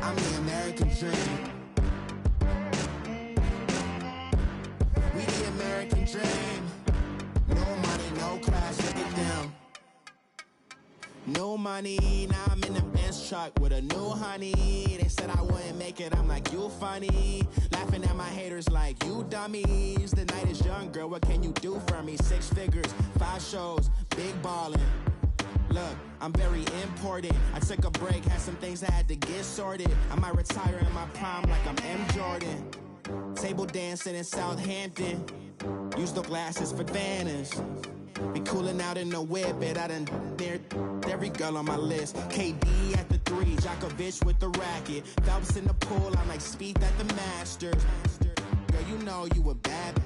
I'm the American dream. We the American dream. No money, no class, look at them. No money, now I'm in the Benz truck with a new honey. They said I wouldn't make it, I'm like, you funny. Laughing at my haters like, you dummies. The night is young, girl, what can you do for me? 6 figures, 5 shows, big ballin'. Look, I'm very important. I took a break, had some things I had to get sorted. I might retire in my prime like I'm M. Jordan. Table dancing in Southampton. Use the glasses for Vanish. Be cooling out in the whip, but I done near every girl on my list. KD at the 3, Djokovic with the racket. Phelps in the pool, I'm like Spieth at the Masters. Girl, you know you a bad.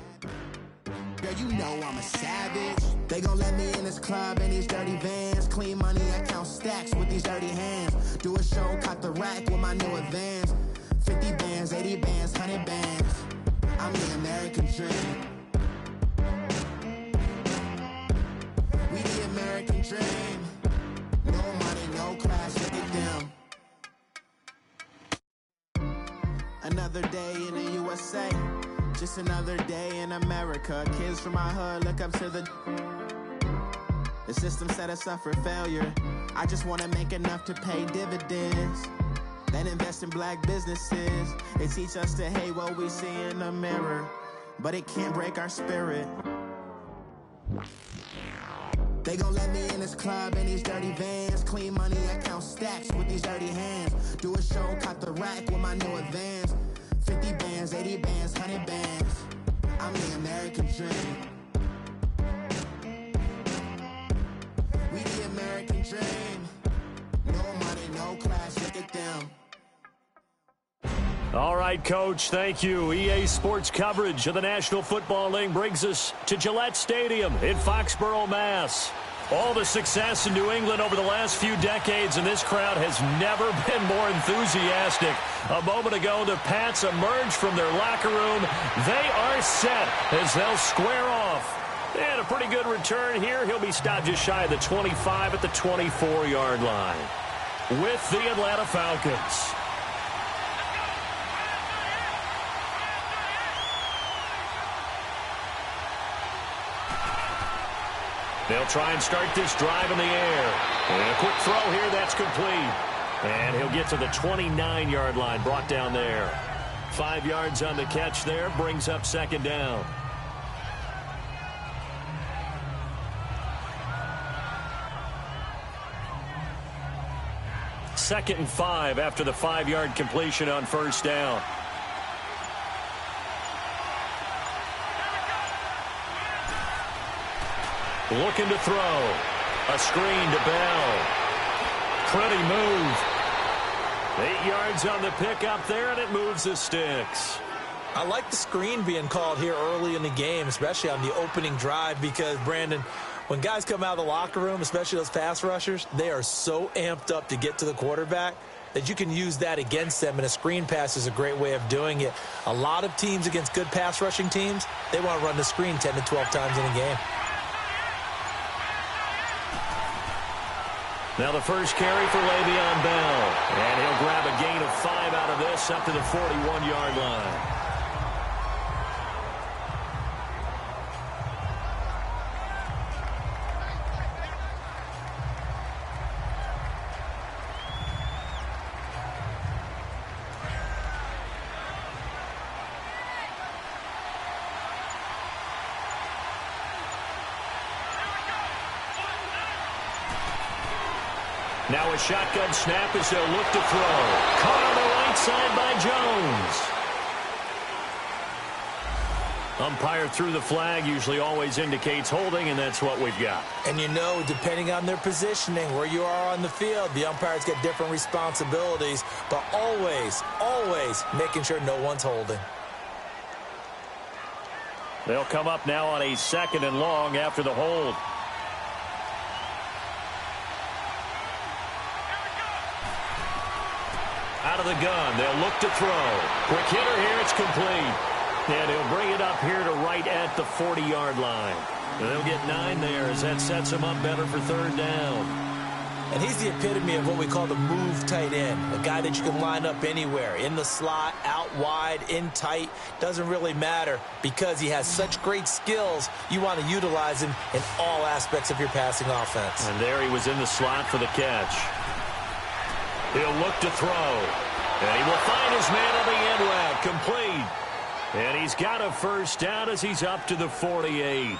Girl, you know I'm a savage. They gon' let me in this club in these dirty vans. Clean money, I count stacks with these dirty hands. Do a show, cut the rack with my new advance. 50 bands, 80 bands, 100 bands. I'm the American dream. We the American dream. No money, no class, look at them. Another day in the USA. Just another day in America. Kids from my hood look up to the system set us up for failure. I just want to make enough to pay dividends. Then invest in black businesses. They teach us to hate what we see in the mirror, but it can't break our spirit. They gon' let me in this club in these dirty vans. Clean money, I count stacks with these dirty hands. Do a show, cut the rack with my new advance. 50 bands, 80 bands, 100 bands. I'm the American dream. We the American dream. No money, no class, look at them. All right, Coach, thank you. EA Sports coverage of the National Football League brings us to Gillette Stadium in Foxborough, Mass. All the success in New England over the last few decades, and this crowd has never been more enthusiastic. A moment ago, the Pats emerged from their locker room. They are set as they'll square off. And a pretty good return here. He'll be stopped just shy of the 25 at the 24-yard line with the Atlanta Falcons. They'll try and start this drive in the air. And a quick throw here, that's complete. And he'll get to the 29-yard line, brought down there. 5 yards on the catch there, brings up second down. Second and 5 after the 5-yard completion on first down. Looking to throw. A screen to Bell. Pretty move. 8 yards on the pickup there, and it moves the sticks. I like the screen being called here early in the game, especially on the opening drive, because, Brandon, when guys come out of the locker room, especially those pass rushers, they are so amped up to get to the quarterback that you can use that against them, and a screen pass is a great way of doing it. A lot of teams against good pass rushing teams, they want to run the screen 10 to 12 times in a game. Now the first carry for Le'Veon Bell. And he'll grab a gain of 5 out of this up to the 41-yard line. Now a shotgun snap as they'll look to throw. Caught on the right side by Jones. Umpire threw the flag, usually always indicates holding, and that's what we've got. And you know, depending on their positioning, where you are on the field, the umpires get different responsibilities, but always, always making sure no one's holding. They'll come up now on a 2nd and long after the hold. Out of the gun, they'll look to throw. Quick hitter here, it's complete. And he'll bring it up here to right at the 40-yard line. And they'll get 9 there as that sets them up better for 3rd down. And he's the epitome of what we call the move tight end, a guy that you can line up anywhere, in the slot, out wide, in tight, doesn't really matter because he has such great skills. You want to utilize him in all aspects of your passing offense. And there he was in the slot for the catch. He'll look to throw, and he will find his man on the end route, complete. And he's got a first down as he's up to the 48.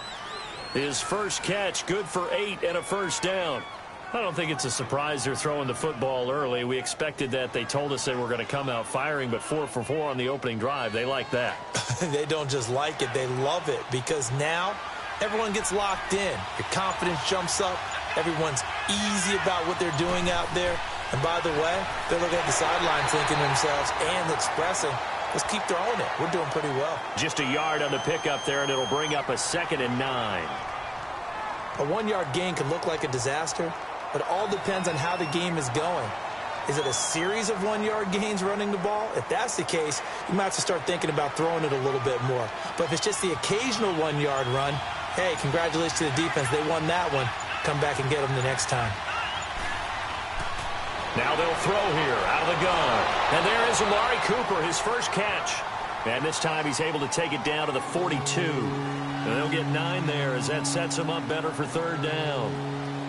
His first catch, good for 8 and a first down. I don't think it's a surprise they're throwing the football early. We expected that. They told us they were going to come out firing, but 4 for 4 on the opening drive. They like that. They don't just like it, they love it, because now everyone gets locked in. Your confidence jumps up. Everyone's easy about what they're doing out there. And by the way, they're looking at the sideline thinking to themselves and expressing, let's keep throwing it. We're doing pretty well. Just a yard on the pickup there, and it'll bring up a 2nd and 9. A 1-yard gain can look like a disaster, but it all depends on how the game is going. Is it a series of 1-yard gains running the ball? If that's the case, you might have to start thinking about throwing it a little bit more. But if it's just the occasional 1-yard run, hey, congratulations to the defense. They won that one. Come back and get them the next time. Now they'll throw here out of the gun. And there is Amari Cooper, his first catch. And this time he's able to take it down to the 42. And they'll get 9 there as that sets him up better for 3rd down.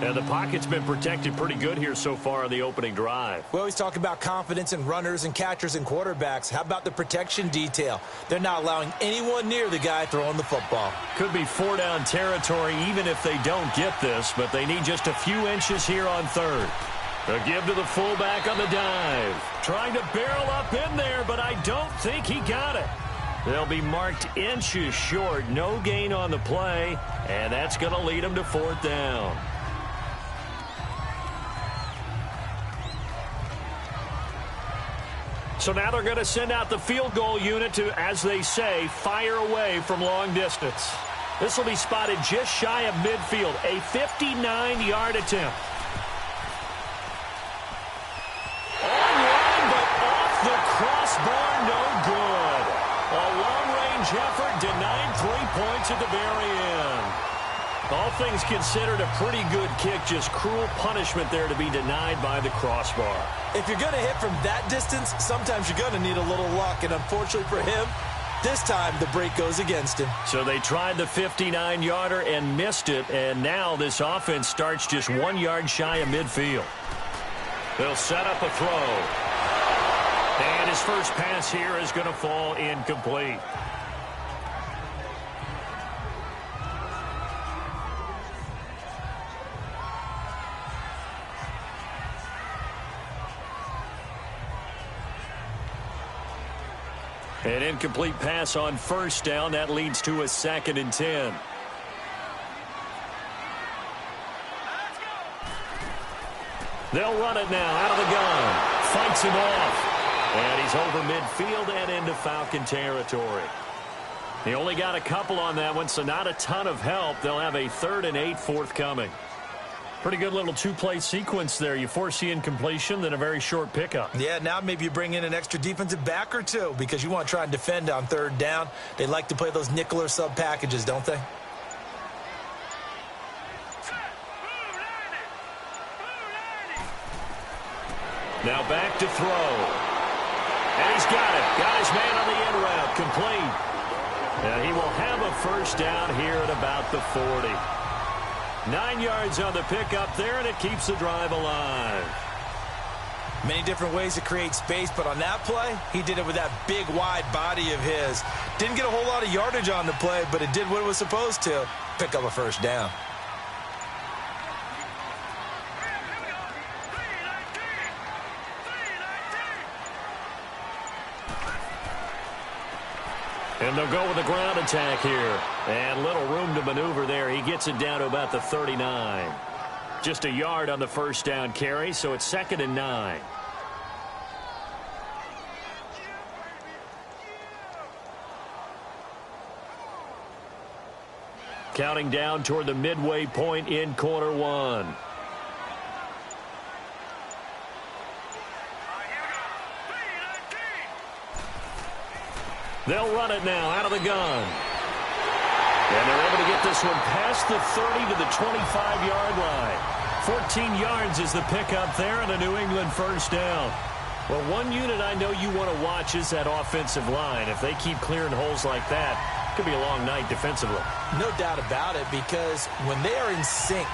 And the pocket's been protected pretty good here so far on the opening drive. We always talk about confidence in runners and catchers and quarterbacks. How about the protection detail? They're not allowing anyone near the guy throwing the football. Could be 4-down territory even if they don't get this, but they need just a few inches here on 3rd. A give to the fullback on the dive. Trying to barrel up in there, but I don't think he got it. They'll be marked inches short. No gain on the play, and that's going to lead them to 4th down. So now they're going to send out the field goal unit to, as they say, fire away from long distance. This will be spotted just shy of midfield, a 59-yard attempt. On-line, but off the crossbar, no good. A long-range effort denied 3 points at the very end. All things considered, a pretty good kick, just cruel punishment there to be denied by the crossbar. If you're going to hit from that distance, sometimes you're going to need a little luck, and unfortunately for him, this time the break goes against him. So they tried the 59-yarder and missed it, and now this offense starts just 1 yard shy of midfield. They'll set up a throw. And his first pass here is going to fall incomplete. An incomplete pass on 1st down. That leads to a 2nd and 10. They'll run it now out of the gun. Fights him off. And he's over midfield and into Falcon territory. He only got a couple on that one, so not a ton of help. They'll have a 3rd and 8 forthcoming. Pretty good little 2-play sequence there. You force the incompletion, then a very short pickup. Yeah, now maybe you bring in an extra defensive back or two because you want to try and defend on 3rd down. They like to play those nickel or sub packages, don't they? Now back to throw. And he's got it. Got his man on the end route. Complete. And he will have a first down here at about the 40. 9 yards on the pickup there, and it keeps the drive alive. Many different ways to create space, but on that play, he did it with that big, wide body of his. Didn't get a whole lot of yardage on the play, but it did what it was supposed to. Pick up a first down. And they'll go with a ground attack here. And little room to maneuver there. He gets it down to about the 39. Just a yard on the first down carry, so it's 2nd and 9. Counting down toward the midway point in quarter 1. They'll run it now out of the gun. And they're able to get this one past the 30 to the 25-yard line. 14 yards is the pickup there and a New England first down. Well, one unit I know you want to watch is that offensive line. If they keep clearing holes like that, it could be a long night defensively. No doubt about it, because when they are in sync,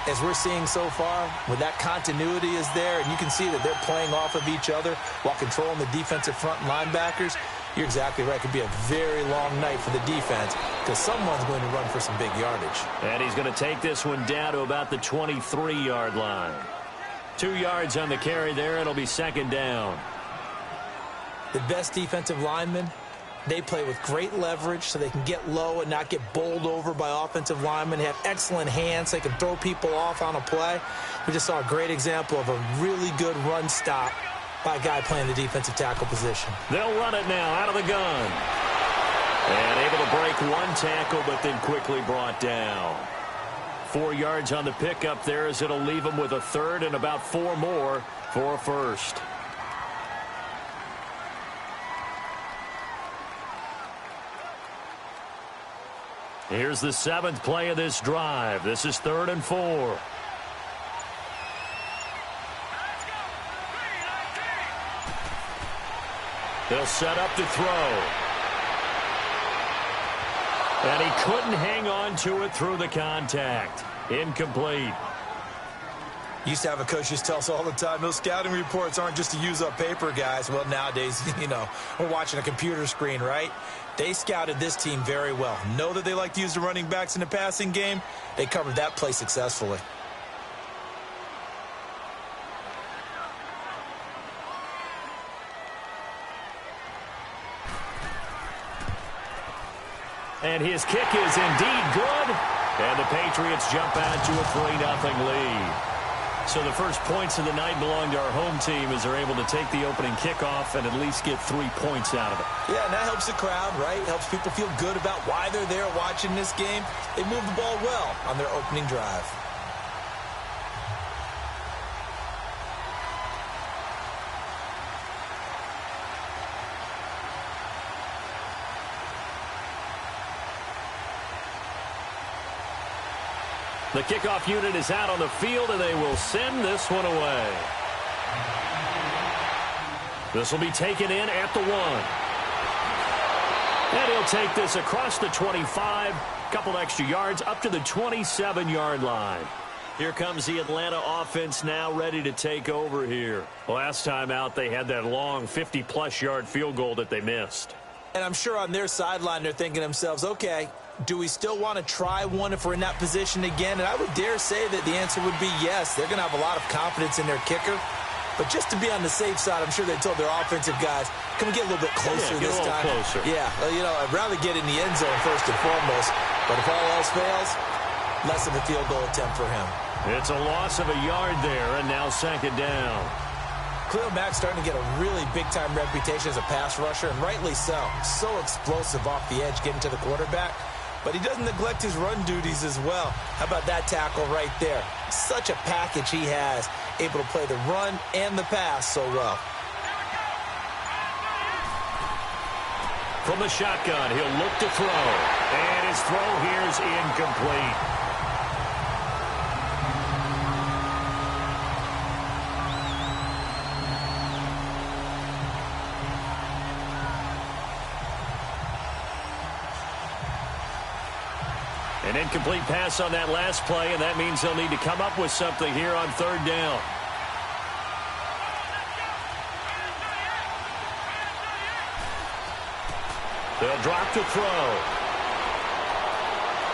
as we're seeing so far, when that continuity is there, and you can see that they're playing off of each other while controlling the defensive front linebackers, you're exactly right. It could be a very long night for the defense because someone's going to run for some big yardage. And he's going to take this one down to about the 23-yard line. 2 yards on the carry there. It'll be second down. The best defensive linemen, they play with great leverage so they can get low and not get bowled over by offensive linemen. They have excellent hands. They can throw people off on a play. We just saw a great example of a really good run stop by a guy playing the defensive tackle position. They'll run it now out of the gun. And able to break one tackle, but then quickly brought down. 4 yards on the pickup there as it'll leave them with a third and about 4 more for a first. Here's the 7th play of this drive. This is 3rd and 4. They'll set up to throw. And he couldn't hang on to it through the contact. Incomplete. Used to have a coach just tell us all the time, those scouting reports aren't just to use up paper, guys. Well, nowadays, we're watching a computer screen, right? They scouted this team very well. Know that they like to use the running backs in the passing game. They covered that play successfully. And his kick is indeed good. And the Patriots jump out to a 3-0 lead. So the first points of the night belong to our home team as they're able to take the opening kickoff and at least get 3 points out of it. Yeah, and that helps the crowd, right? Helps people feel good about why they're there watching this game. They moved the ball well on their opening drive. The kickoff unit is out on the field, and they will send this one away. This will be taken in at the 1. And he'll take this across the 25, couple extra yards up to the 27-yard line. Here comes the Atlanta offense now ready to take over here. Last time out, they had that long 50-plus yard field goal that they missed. And I'm sure on their sideline they're thinking to themselves, okay, do we still want to try one if we're in that position again? And I would dare say that the answer would be yes. They're going to have a lot of confidence in their kicker. But just to be on the safe side, I'm sure they told their offensive guys, can we get a little bit closer this time? Closer. Yeah, I'd rather get in the end zone first and foremost. But if all else fails, less of a field goal attempt for him. It's a loss of a yard there, and now second down. Khalil Mack's starting to get a really big-time reputation as a pass rusher, and rightly so. So explosive off the edge getting to the quarterback. But he doesn't neglect his run duties as well. How about that tackle right there? Such a package he has, able to play the run and the pass so well. From the shotgun, he'll look to throw. And his throw here is incomplete. An incomplete pass on that last play, and that means they'll need to come up with something here on third down. They'll drop to throw.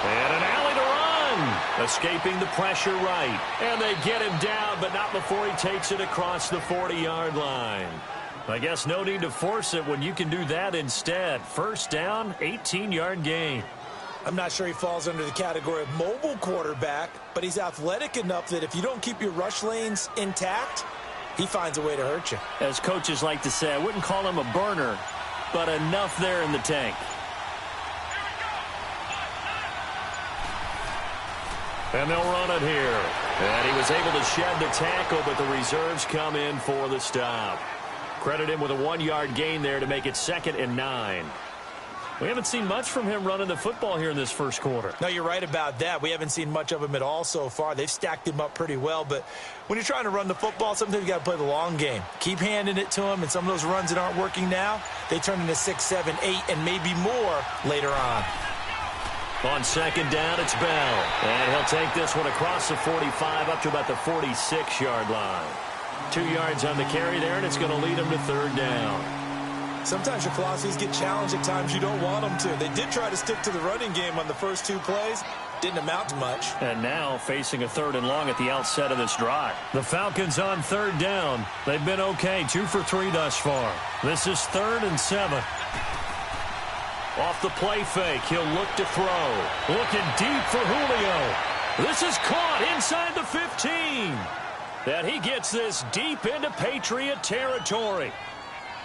And an alley to run. Escaping the pressure right. And they get him down, but not before he takes it across the 40-yard line. I guess no need to force it when you can do that instead. First down, 18-yard gain. I'm not sure he falls under the category of mobile quarterback, but he's athletic enough that if you don't keep your rush lanes intact, he finds a way to hurt you. As coaches like to say, I wouldn't call him a burner, but enough there in the tank. And they'll run it here. And he was able to shed the tackle, but the reserves come in for the stop. Credit him with a 1-yard gain there to make it 2nd and 9. We haven't seen much from him running the football here in this first quarter. No, you're right about that. We haven't seen much of him at all so far. They've stacked him up pretty well, but when you're trying to run the football, sometimes you got to play the long game. Keep handing it to him, and some of those runs that aren't working now, they turn into 6, 7, 8, and maybe more later on. On second down, it's Bell. And he'll take this one across the 45 up to about the 46-yard line. 2 yards on the carry there, and it's going to lead him to third down. Sometimes your philosophies get challenged at times you don't want them to. They did try to stick to the running game on the first 2 plays. Didn't amount to much. And now facing a 3rd and long at the outset of this drive. The Falcons on third down. They've been okay, 2 for 3 thus far. This is 3rd and 7. Off the play fake, he'll look to throw. Looking deep for Julio. This is caught inside the 15. And he gets this deep into Patriot territory.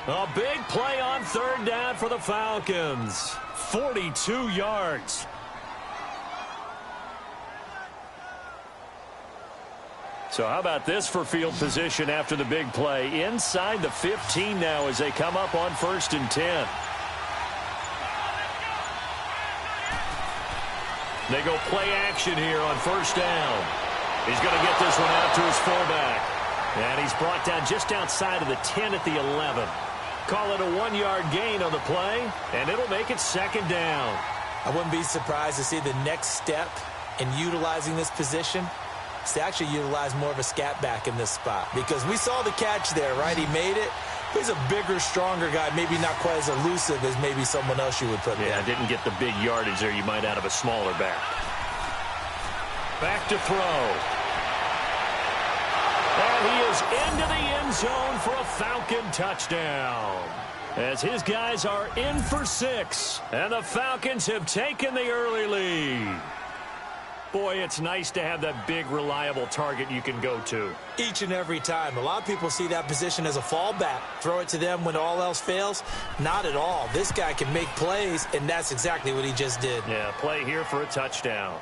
A big play on third down for the Falcons. 42 yards. So how about this for field position after the big play? Inside the 15 now as they come up on 1st and 10. They go play action here on 1st down. He's going to get this one out to his fullback. And he's brought down just outside of the 10 at the 11. Call it a 1-yard gain on the play, and it'll make it 2nd down. I wouldn't be surprised to see the next step in utilizing this position is to actually utilize more of a scat back in this spot. Because we saw the catch there, right? He made it. He's a bigger, stronger guy, maybe not quite as elusive as maybe someone else you would put there. Yeah, didn't get the big yardage there you might out of a smaller back. Back to throw. And he is into the end zone for a Falcon touchdown. As his guys are in for 6. And the Falcons have taken the early lead. Boy, it's nice to have that big, reliable target you can go to. Each and every time. A lot of people see that position as a fallback. Throw it to them when all else fails. Not at all. This guy can make plays, and that's exactly what he just did. Yeah, play here for a touchdown.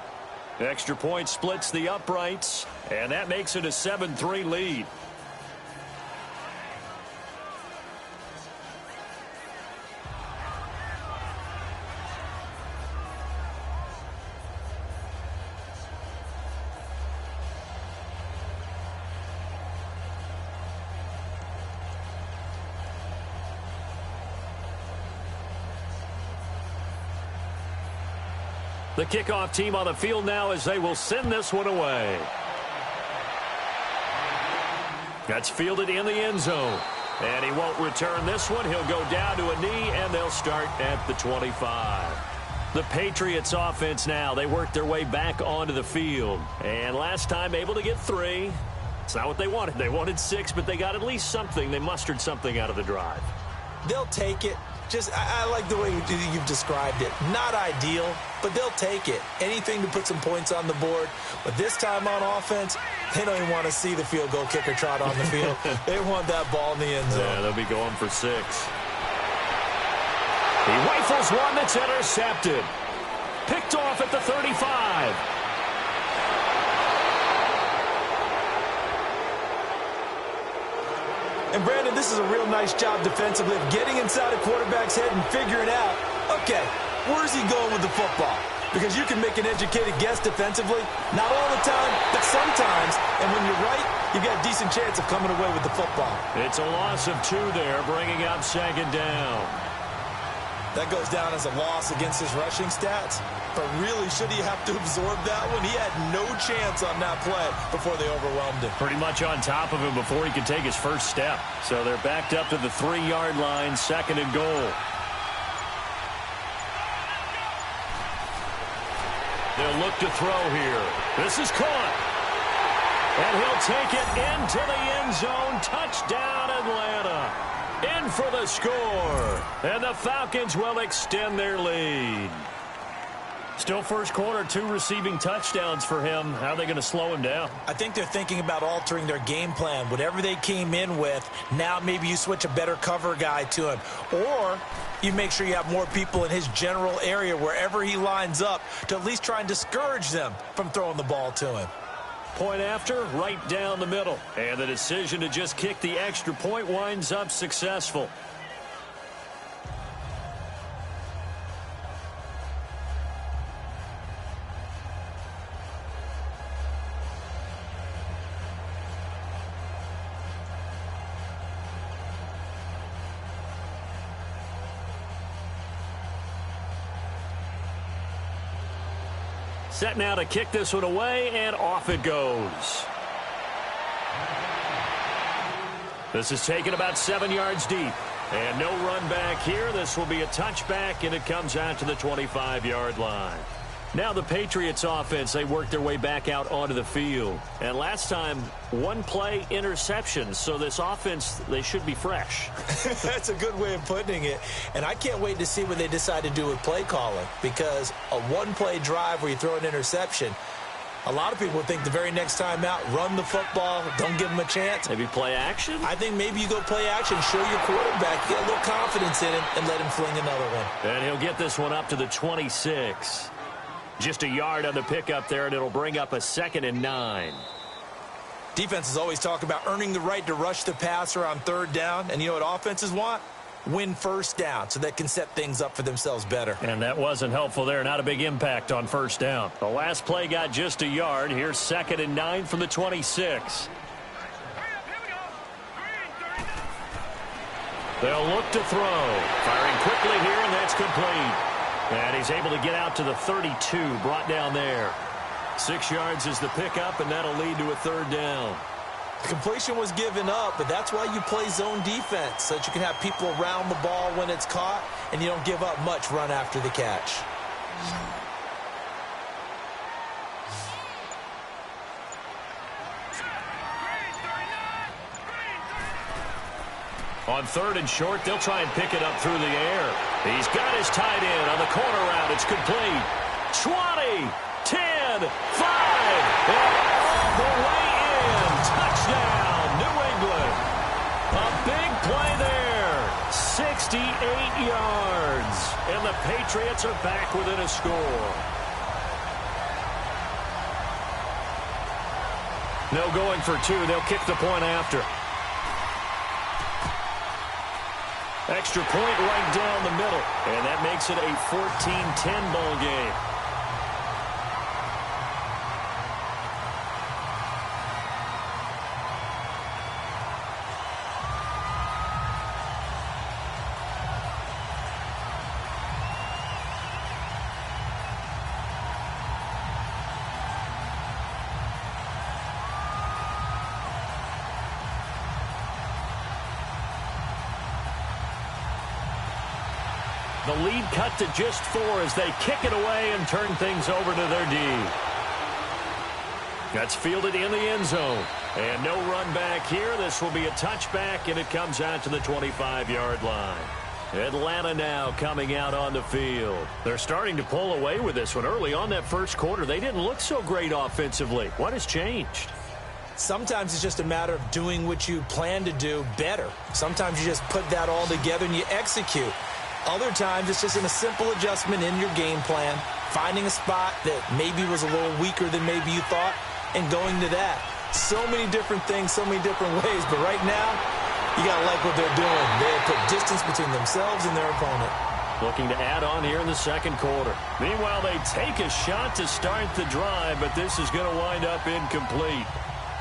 Extra point splits the uprights, and that makes it a 7-3 lead. The kickoff team on the field now as they will send this one away. That's fielded in the end zone. And he won't return this one. He'll go down to a knee, and they'll start at the 25. The Patriots offense now. They work their way back onto the field. And last time able to get 3. It's not what they wanted. They wanted 6, but they got at least something. They mustered something out of the drive. They'll take it. I like the way you've described it. Not ideal, but they'll take it. Anything to put some points on the board. But this time on offense, they don't even want to see the field goal kicker trot on the field. They want that ball in the end zone. Yeah, they'll be going for 6. He rifles one that's intercepted. Picked off at the 35. And, Brandon, this is a real nice job defensively of getting inside a quarterback's head and figuring out, okay, where's he going with the football? Because you can make an educated guess defensively, not all the time, but sometimes. And when you're right, you've got a decent chance of coming away with the football. It's a loss of 2 there, bringing up 2nd down. That goes down as a loss against his rushing stats. But really, should he have to absorb that one? He had no chance on that play before they overwhelmed him. Pretty much on top of him before he could take his first step. So they're backed up to the 3-yard line, 2nd and goal. They'll look to throw here. This is caught. And he'll take it into the end zone. Touchdown, Atlanta. In for the score. And the Falcons will extend their lead. Still first quarter, 2 receiving touchdowns for him. How are they going to slow him down? I think they're thinking about altering their game plan. Whatever they came in with, now maybe you switch a better cover guy to him. Or you make sure you have more people in his general area wherever he lines up to at least try and discourage them from throwing the ball to him. Point after, right down the middle. And the decision to just kick the extra point winds up successful. Set now to kick this one away, and off it goes. This is taken about 7 yards deep. And no run back here. This will be a touchback, and it comes out to the 25-yard line. Now the Patriots offense, they work their way back out onto the field. And last time, one play interception. So this offense, they should be fresh. That's a good way of putting it. And I can't wait to see what they decide to do with play calling. Because a one-play drive where you throw an interception, a lot of people think the very next time out, run the football, don't give them a chance. Maybe play action? I think maybe you go play action, show your quarterback, get a little confidence in him, and let him fling another one. And he'll get this one up to the 26. Just a yard on the pickup there, and it'll bring up a 2nd and 9. Defenses always talk about earning the right to rush the passer on 3rd down. And you know what offenses want? Win 1st down so they can set things up for themselves better. And that wasn't helpful there. Not a big impact on 1st down. The last play got just a yard. Here's 2nd and 9 from the 26. They'll look to throw. Firing quickly here, and that's complete. And he's able to get out to the 32, brought down there. 6 yards is the pickup, and that'll lead to a 3rd down. The completion was given up, but that's why you play zone defense, so that you can have people around the ball when it's caught, and you don't give up much run after the catch. On 3rd and short, they'll try and pick it up through the air. He's got his tight end on the corner route. It's complete. 20, 10, 5, and all the way in. Touchdown, New England. A big play there. 68 yards. And the Patriots are back within a score. No going for 2. They'll kick the point after. Extra point right down the middle. And that makes it a 14-10 ball game. The lead cut to just 4 as they kick it away and turn things over to their D. That's fielded in the end zone. And no run back here. This will be a touchback, and it comes out to the 25-yard line. Atlanta now coming out on the field. They're starting to pull away with this one. Early on that first quarter, they didn't look so great offensively. What has changed? Sometimes it's just a matter of doing what you plan to do better. Sometimes you just put that all together and you execute. Other times, it's just in a simple adjustment in your game plan, finding a spot that maybe was a little weaker than maybe you thought, and going to that. So many different things, so many different ways, but right now, you got to like what they're doing. They have put distance between themselves and their opponent. Looking to add on here in the second quarter. Meanwhile, they take a shot to start the drive, but this is going to wind up incomplete.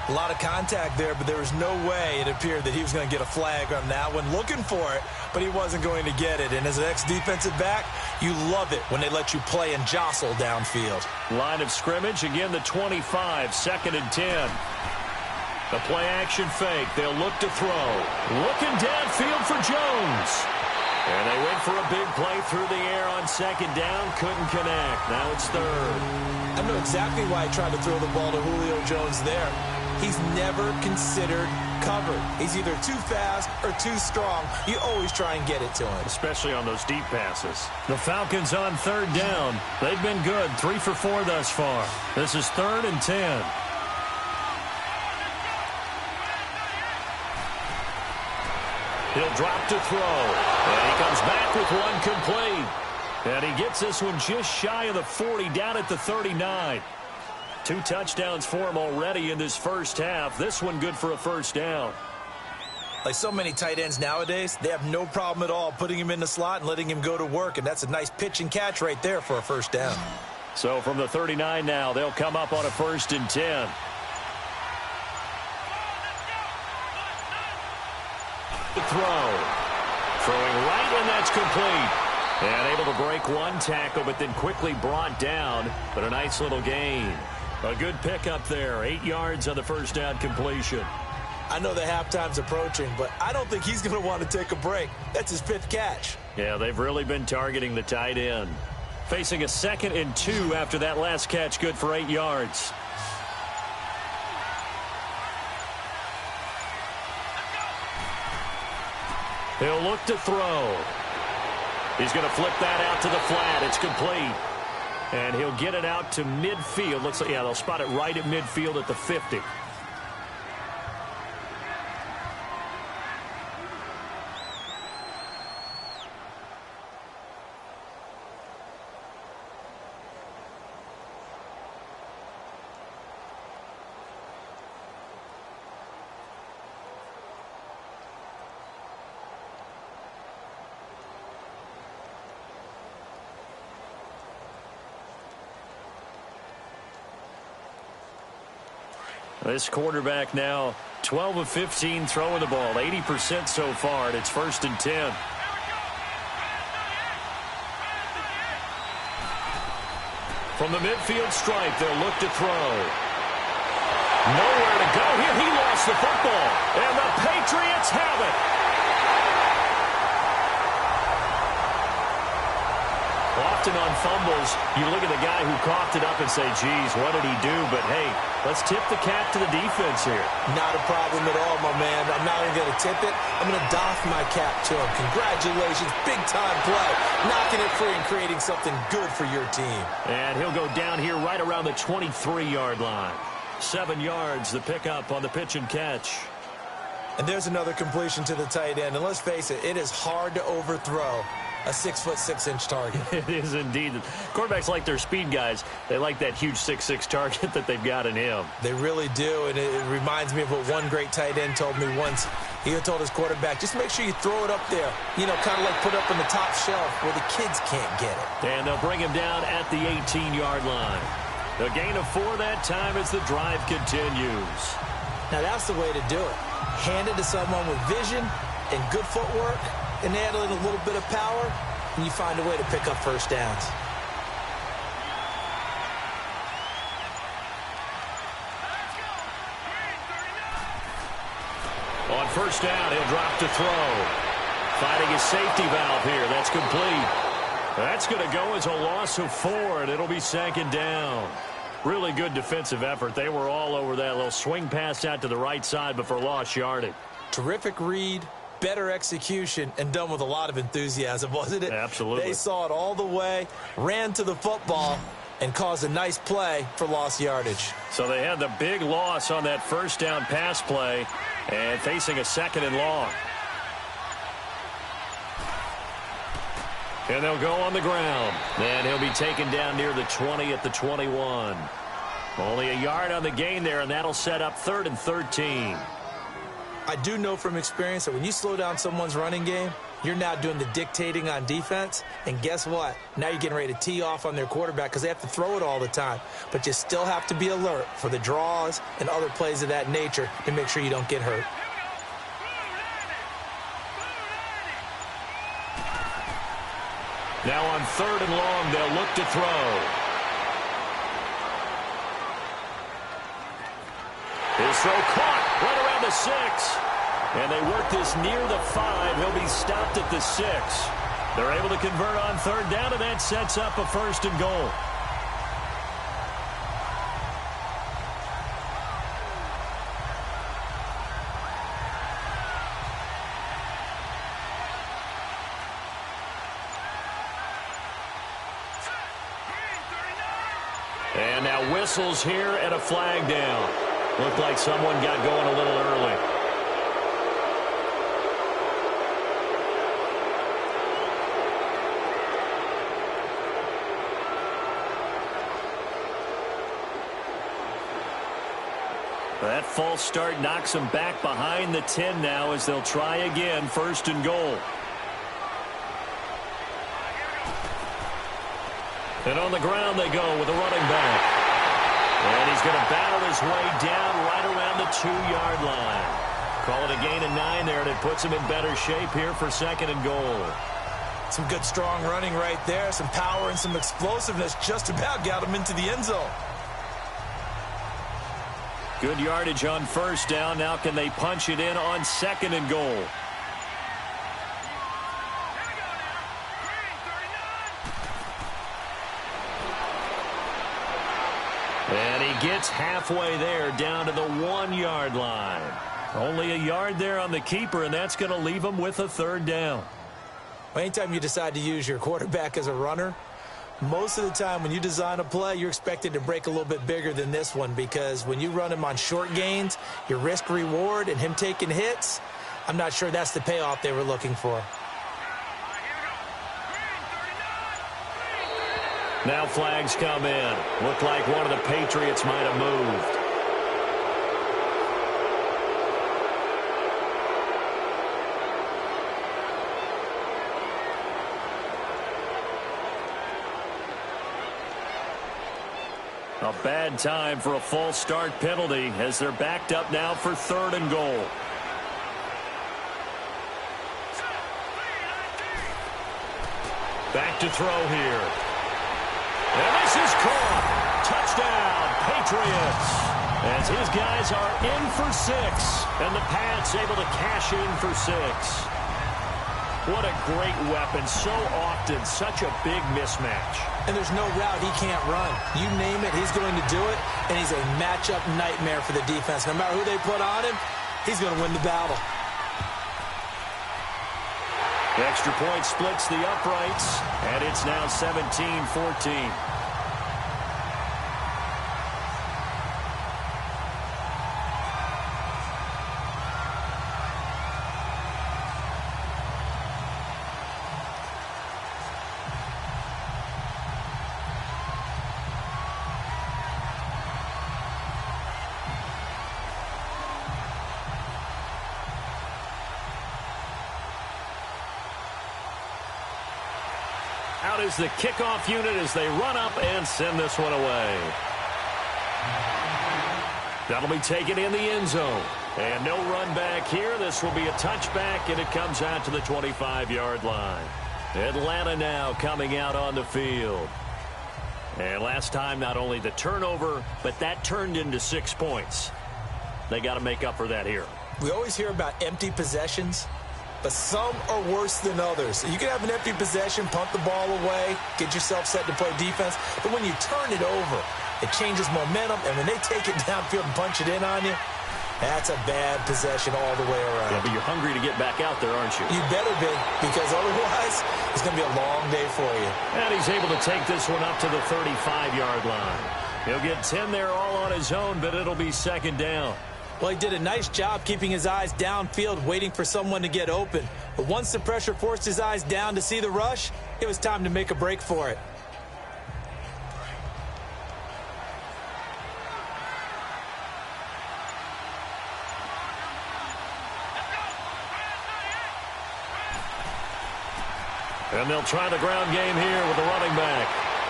A lot of contact there, but there was no way it appeared that he was going to get a flag on that one. Looking for it, but he wasn't going to get it. And as an ex-defensive back, you love it when they let you play and jostle downfield. Line of scrimmage, again the 25, 2nd and 10. The play-action fake. They'll look to throw. Looking downfield for Jones. And they went for a big play through the air on 2nd down. Couldn't connect. Now it's 3rd. I know exactly why he tried to throw the ball to Julio Jones there. He's never considered covered. He's either too fast or too strong. You always try and get it to him. Especially on those deep passes. The Falcons on 3rd down. They've been good. 3 for 4 thus far. This is 3rd and 10. He'll drop to throw. And he comes back with one complete. And he gets this one just shy of the 40, down at the 39. 2 touchdowns for him already in this first half. This one good for a 1st down. Like so many tight ends nowadays, they have no problem at all putting him in the slot and letting him go to work. And that's a nice pitch and catch right there for a 1st down. So from the 39 now, they'll come up on a 1st and 10. The throw. Throwing right, and that's complete. And able to break one tackle, but then quickly brought down. But a nice little gain. A good pickup there. 8 yards on the first down completion. I know the halftime's approaching, but I don't think he's going to want to take a break. That's his 5th catch. Yeah, they've really been targeting the tight end. Facing a 2nd and 2 after that last catch, good for 8 yards. He'll look to throw. He's going to flip that out to the flat. It's complete. And he'll get it out to midfield. Looks like, yeah, they'll spot it right at midfield at the 50. This quarterback now 12 of 15 throwing the ball, 80% so far, and it's 1st and 10. From the midfield stripe, they'll look to throw. Nowhere to go here. He lost the football, and the Patriots have it. Often on fumbles, you look at the guy who coughed it up and say, geez, what did he do? But, hey, let's tip the cap to the defense here. Not a problem at all, my man. I'm not even going to tip it. I'm going to doff my cap to him. Congratulations. Big-time play. Knocking it free and creating something good for your team. And he'll go down here right around the 23-yard line. 7 yards, the pickup on the pitch and catch. And there's another completion to the tight end. And let's face it, it is hard to overthrow a 6'6" target. It is indeed. Quarterbacks like their speed guys. They like that huge 6'6" target that they've got in him. They really do, and it reminds me of what one great tight end told me once. He told his quarterback, just make sure you throw it up there. You know, kind of like put up on the top shelf where the kids can't get it. And they'll bring him down at the 18-yard line. The gain of 4 that time as the drive continues. Now that's the way to do it. Hand it to someone with vision and good footwork, and add in a little bit of power, and you find a way to pick up first downs. On first down, he'll drop to throw. Finding his safety valve here. That's complete. That's going to go as a loss of 4, and it'll be 2nd down. Really good defensive effort. They were all over that little swing pass out to the right side, but for lost yardage. Terrific read. Better execution, and done with a lot of enthusiasm, wasn't it? Absolutely. They saw it all the way, ran to the football, and caused a nice play for lost yardage. So they had the big loss on that first down pass play, and facing a 2nd and long. And they'll go on the ground. And he'll be taken down near the 20 at the 21. Only a yard on the gain there, and that'll set up 3rd and 13. I do know from experience that when you slow down someone's running game, you're now doing the dictating on defense. And guess what? Now you're getting ready to tee off on their quarterback because they have to throw it all the time. But you still have to be alert for the draws and other plays of that nature to make sure you don't get hurt. Now on 3rd and long, they'll look to throw. His throw caught right around the 6. And they work this near the 5. He'll be stopped at the 6. They're able to convert on 3rd down, and that sets up a 1st and goal. And now whistles here and a flag down. Looked like someone got going a little early. That false start knocks them back behind the 10 now as they'll try again, 1st and goal. And on the ground they go with a running back. And he's going to battle his way down right around the 2-yard line. Call it a gain of 9 there, and it puts him in better shape here for 2nd and goal. Some good, strong running right there. Some power and some explosiveness just about got him into the end zone. Good yardage on first down. Now can they punch it in on 2nd and goal? And he gets halfway there, down to the 1-yard line. Only a yard there on the keeper, and that's going to leave him with a 3rd down. Well, anytime you decide to use your quarterback as a runner, most of the time when you design a play, you're expected to break a little bit bigger than this one, because when you run him on short gains, your risk-reward and him taking hits, I'm not sure that's the payoff they were looking for. Now flags come in. Looked like one of the Patriots might have moved. A bad time for a false start penalty as they're backed up now for 3rd and goal. Back to throw here. And this is caught. Touchdown, Patriots. As his guys are in for 6. And the Pats able to cash in for 6. What a great weapon. So often, such a big mismatch. And there's no route he can't run. You name it, he's going to do it. And he's a matchup nightmare for the defense. No matter who they put on him, he's going to win the battle. The extra point splits the uprights, and it's now 17-14. Out is the kickoff unit as they run up and send this one away. That'll be taken in the end zone. And no run back here. This will be a touchback, and it comes out to the 25-yard line. Atlanta now coming out on the field. And last time, not only the turnover, but that turned into 6 points. They got to make up for that here. We always hear about empty possessions, but some are worse than others. You can have an empty possession, punt the ball away, get yourself set to play defense, but when you turn it over, it changes momentum, and when they take it downfield and punch it in on you, that's a bad possession all the way around. Yeah, but you're hungry to get back out there, aren't you? You better be, because otherwise it's going to be a long day for you. And he's able to take this one up to the 35-yard line. He'll get 10 there all on his own, but it'll be 2nd down. Well, he did a nice job keeping his eyes downfield, waiting for someone to get open. But once the pressure forced his eyes down to see the rush, it was time to make a break for it. And they'll try the ground game here with the running back.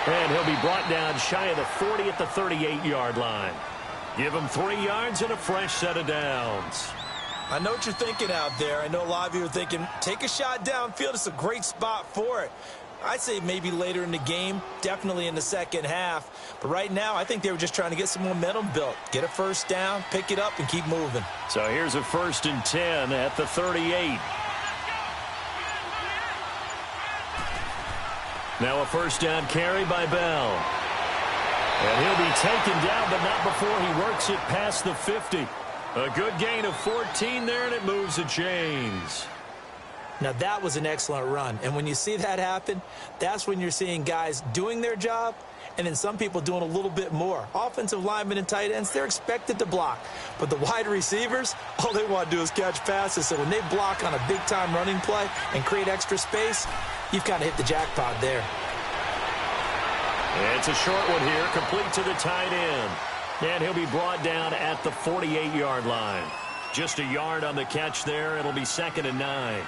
And he'll be brought down shy of the 40 at the 38-yard line. Give him 3 yards and a fresh set of downs. I know what you're thinking out there. I know a lot of you are thinking, take a shot downfield. It's a great spot for it. I'd say maybe later in the game, definitely in the second half. But right now, I think they were just trying to get some momentum built. Get a first down, pick it up, and keep moving. So here's a 1st and 10 at the 38. Now a first down carry by Bell. And he'll be taken down, but not before he works it past the 50. A good gain of 14 there, and it moves the chains. Now, that was an excellent run. And when you see that happen, that's when you're seeing guys doing their job, and then some people doing a little bit more. Offensive linemen and tight ends, they're expected to block. But the wide receivers, all they want to do is catch passes. So when they block on a big-time running play and create extra space, you've kind of hit the jackpot there. It's a short one here, complete to the tight end. And he'll be brought down at the 48-yard line. Just a yard on the catch there. It'll be 2nd and 9.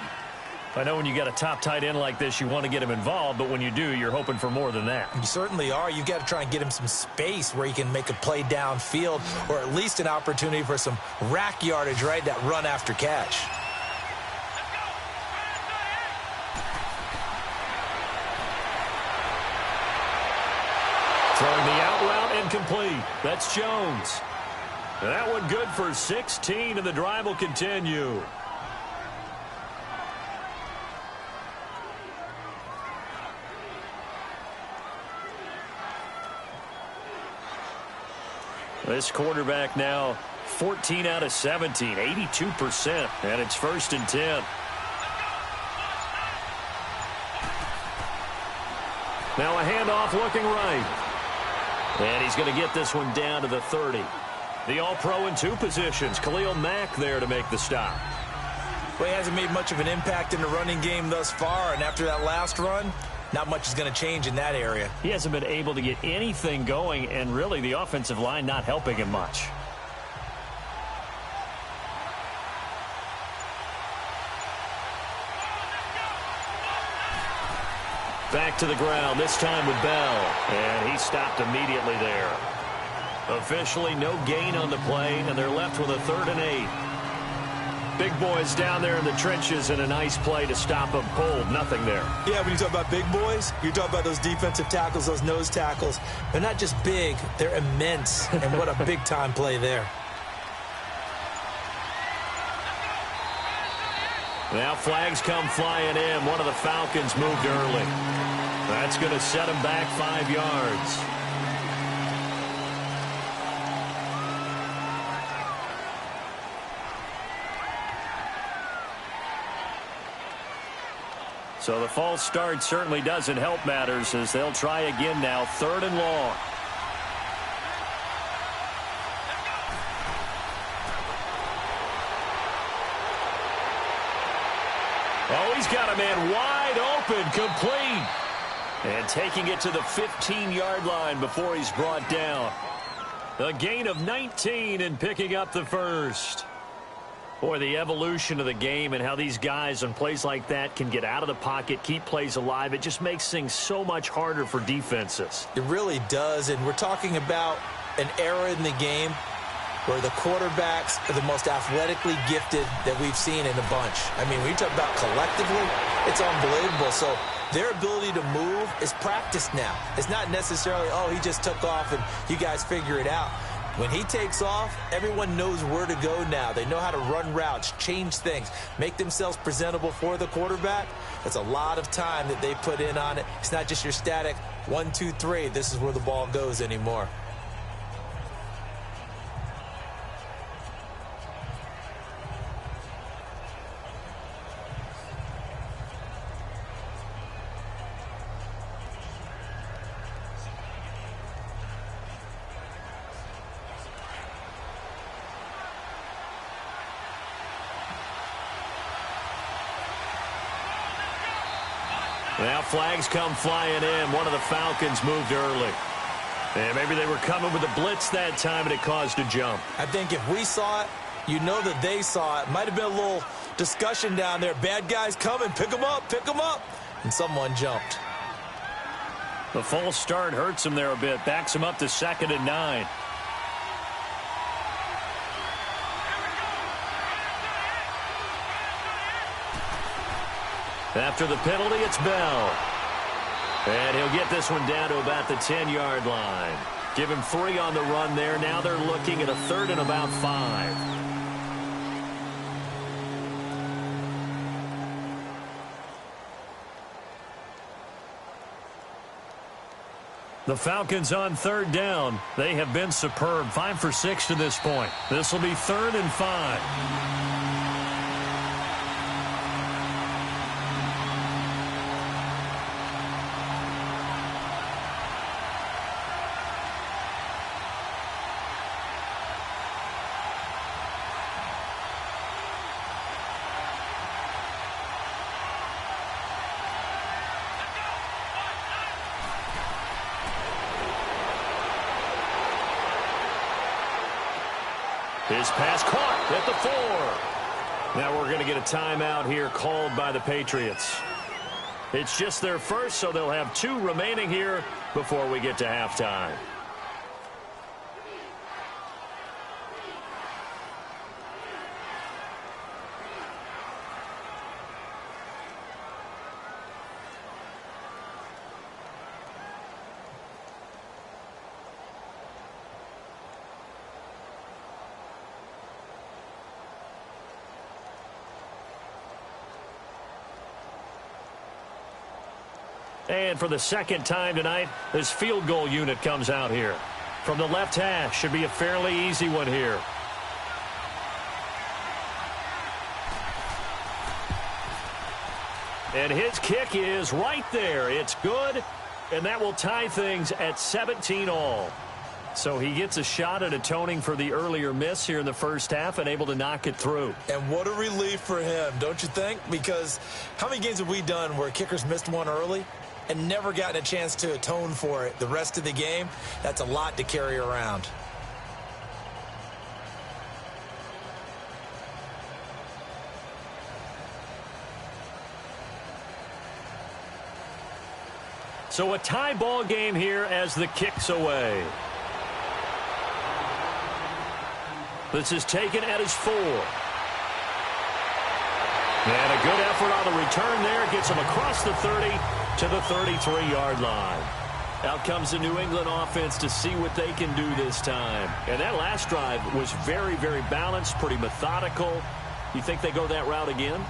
I know when you got a top tight end like this, you want to get him involved, but when you do, you're hoping for more than that. You certainly are. You've got to try and get him some space where he can make a play downfield, or at least an opportunity for some rack yardage, right? That run after catch. complete. That's Jones. And that one good for 16, and the drive will continue. This quarterback now 14 out of 17, 82%, and it's 1st and 10. Now a handoff looking right. And he's going to get this one down to the 30. The All-Pro in 2 positions. Khalil Mack there to make the stop. Well, he hasn't made much of an impact in the running game thus far, and after that last run, not much is going to change in that area. He hasn't been able to get anything going, and really the offensive line not helping him much. Back to the ground, this time with Bell. And he stopped immediately there. Officially no gain on the play, and they're left with a 3rd and 8. Big boys down there in the trenches, and a nice play to stop them cold. Nothing there. Yeah, when you talk about big boys, you talk about those defensive tackles, those nose tackles. They're not just big, they're immense. And what a big-time play there. Now flags come flying in. One of the Falcons moved early. That's going to set him back 5 yards. So the false start certainly doesn't help matters as they'll try again now. 3rd and long. Oh, he's got a man wide open, complete. And taking it to the 15-yard line before he's brought down. A gain of 19 and picking up the 1st. Boy, the evolution of the game and how these guys on plays like that can get out of the pocket, keep plays alive, it just makes things so much harder for defenses. It really does, and we're talking about an era in the game where the quarterbacks are the most athletically gifted that we've seen in a bunch. I mean, when you talk about collectively, it's unbelievable. So their ability to move is practiced now. It's not necessarily, oh, he just took off and you guys figure it out. When he takes off, everyone knows where to go now. They know how to run routes, change things, make themselves presentable for the quarterback. That's a lot of time that they put in on it. It's not just your static 1, 2, 3. This is where the ball goes anymore. Now flags come flying in. One of the Falcons moved early. And maybe they were coming with a blitz that time, and it caused a jump. I think if we saw it, you know that they saw it. Might have been a little discussion down there. Bad guys coming. Pick them up. Pick them up. And someone jumped. The false start hurts him there a bit. Backs him up to 2nd and 9. After the penalty, it's Bell. And he'll get this one down to about the 10-yard line. Give him 3 on the run there. Now they're looking at a 3rd and about 5. The Falcons on 3rd down. They have been superb. 5 for 6 to this point. This will be 3rd and 5. His pass caught at the 4. Now we're going to get a timeout here called by the Patriots. It's just their first, so they'll have 2 remaining here before we get to halftime. And for the second time tonight, this field goal unit comes out here. From the left hash, should be a fairly easy one here. And his kick is right there. It's good, and that will tie things at 17 all. So he gets a shot at atoning for the earlier miss here in the first half and able to knock it through. And what a relief for him, don't you think? Because how many games have we done where kickers missed one early and never gotten a chance to atone for it the rest of the game? That's a lot to carry around. So a tie ball game here as the kick's away. This is taken at his 4. And a good effort on the return there. Gets him across the 30 to the 33-yard line. Out comes the New England offense to see what they can do this time. And that last drive was very, very balanced, pretty methodical. You think they go that route again?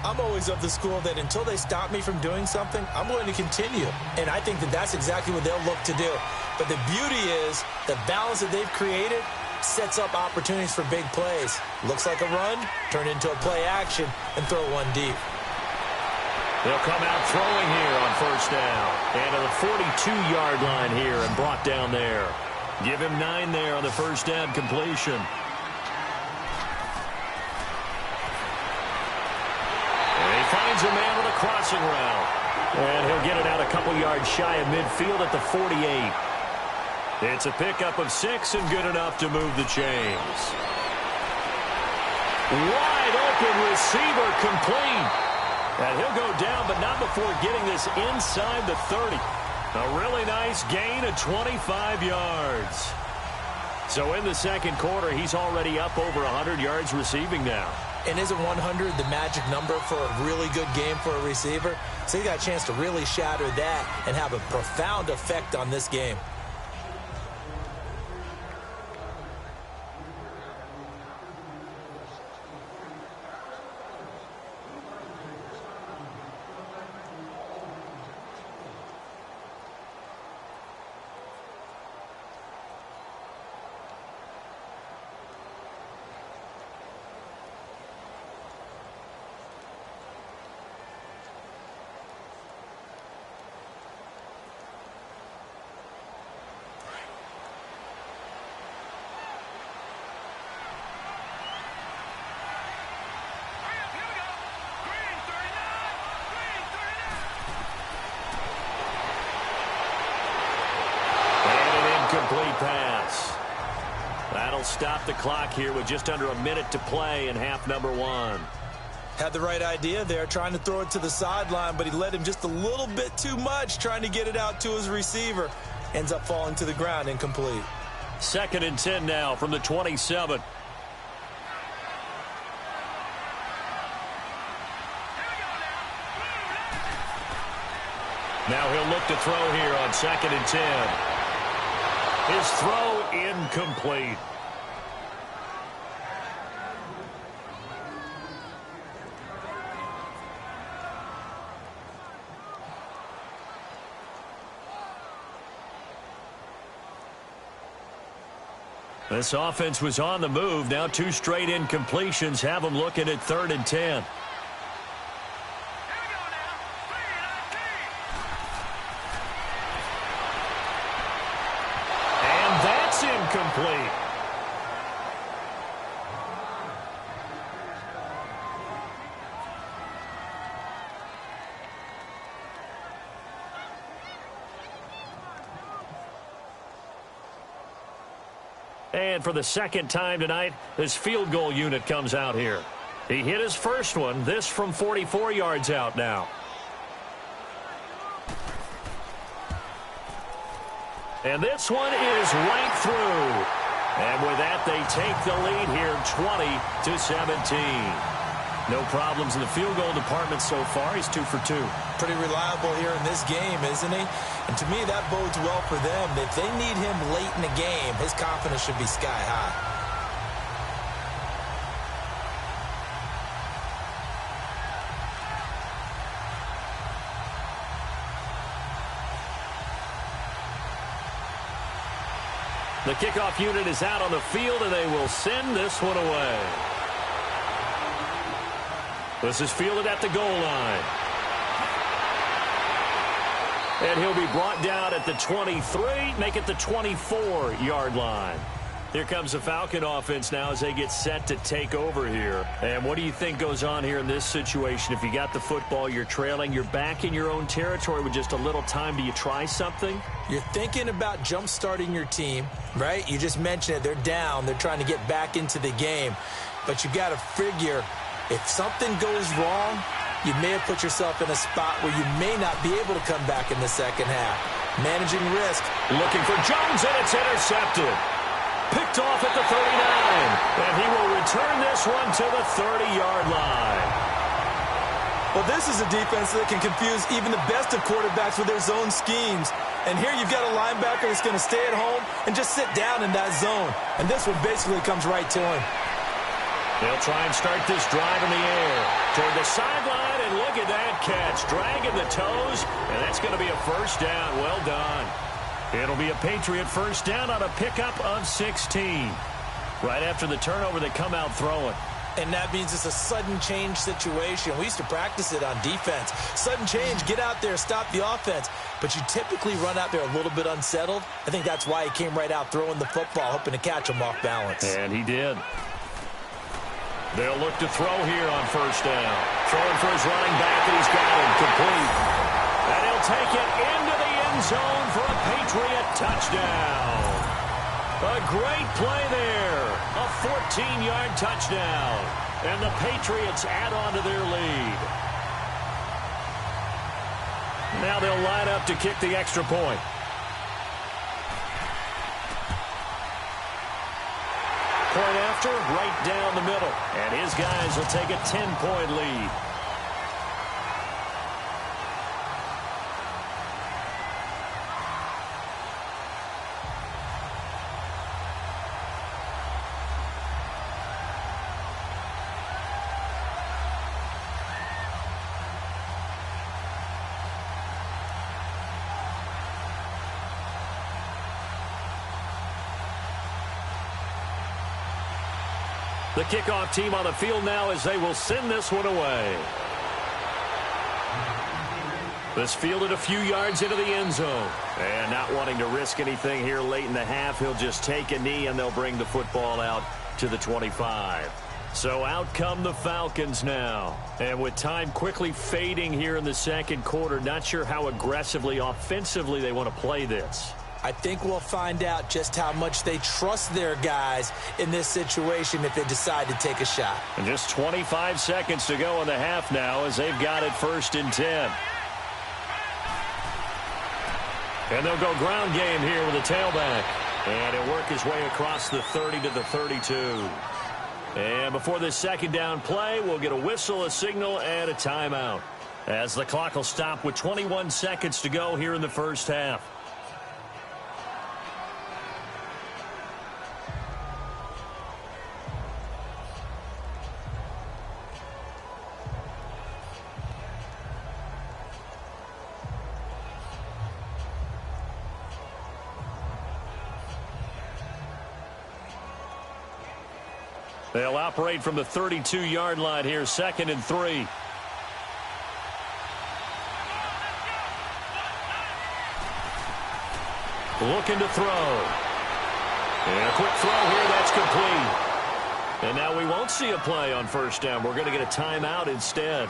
I'm always of the school that until they stop me from doing something, I'm going to continue. And I think that that's exactly what they'll look to do. But the beauty is the balance that they've created sets up opportunities for big plays. Looks like a run, turn into a play action, and throw one deep. They'll come out throwing here on first down. And to the 42-yard line here and brought down there. Give him 9 there on the first down completion. And he finds a man with a crossing route. And he'll get it out a couple yards shy of midfield at the 48. It's a pickup of 6 and good enough to move the chains. Wide open receiver complete. And he'll go down, but not before getting this inside the 30. A really nice gain of 25 yards. So in the second quarter, he's already up over 100 yards receiving now. And isn't 100 the magic number for a really good game for a receiver? So he got a chance to really shatter that and have a profound effect on this game. Complete pass. That'll stop the clock here with just under a minute to play in half number 1. Had the right idea there, trying to throw it to the sideline, but he let him just a little bit too much, trying to get it out to his receiver. Ends up falling to the ground, incomplete. 2nd and 10 now from the 27. Now he'll look to throw here on 2nd and 10. His throw incomplete. This offense was on the move. Now 2 straight incompletions have them looking at 3rd and 10. Incomplete. And for the second time tonight, this field goal unit comes out here. He hit his first one, this from 44 yards out now. And this one is right through. And with that, they take the lead here 20-17. No problems in the field goal department so far. He's 2 for 2. Pretty reliable here in this game, isn't he? And to me, that bodes well for them. If they need him late in the game, his confidence should be sky high. The kickoff unit is out on the field, and they will send this one away. This is fielded at the goal line. And he'll be brought down at the 23, make it the 24-yard line. Here comes the Falcon offense now as they get set to take over here. And what do you think goes on here in this situation? If you got the football, you're trailing, you're back in your own territory with just a little time. Do you try something? You're thinking about jump-starting your team, right? You just mentioned it. They're down. They're trying to get back into the game. But you got to figure if something goes wrong, you may have put yourself in a spot where you may not be able to come back in the second half. Managing risk. Looking for Jones, and it's intercepted. Picked off at the 39, and he will return this one to the 30-yard line. Well, this is a defense that can confuse even the best of quarterbacks with their zone schemes. And here you've got a linebacker that's going to stay at home and just sit down in that zone. And this one basically comes right to him. They'll try and start this drive in the air. Toward the sideline, and look at that catch. Dragging the toes, and that's going to be a first down. Well done. It'll be a Patriot first down on a pickup of 16. Right after the turnover, they come out throwing. And that means it's a sudden change situation. We used to practice it on defense. Sudden change, get out there, stop the offense. But you typically run out there a little bit unsettled. I think that's why he came right out throwing the football, hoping to catch him off balance. And he did. They'll look to throw here on first down. Throwing for his running back, and he's got him complete. And he'll take it into the end zone for a Patriot touchdown. A great play there. A 14-yard touchdown. And the Patriots add on to their lead. Now they'll line up to kick the extra point. Point after, right down the middle. And his guys will take a 10-point lead. The kickoff team on the field now as they will send this one away. This fielded a few yards into the end zone. And not wanting to risk anything here late in the half, he'll just take a knee and they'll bring the football out to the 25. So out come the Falcons now. And with time quickly fading here in the second quarter, not sure how aggressively, offensively they want to play this. I think we'll find out just how much they trust their guys in this situation if they decide to take a shot. And just 25 seconds to go in the half now as they've got it 1st and 10. And they'll go ground game here with a tailback. And he'll work his way across the 30 to the 32. And before this second down play, we'll get a whistle, a signal, and a timeout. As the clock will stop with 21 seconds to go here in the first half. They'll operate from the 32-yard line here, 2nd and 3. Looking to throw. And a quick throw here, that's complete. And now we won't see a play on first down. We're going to get a timeout instead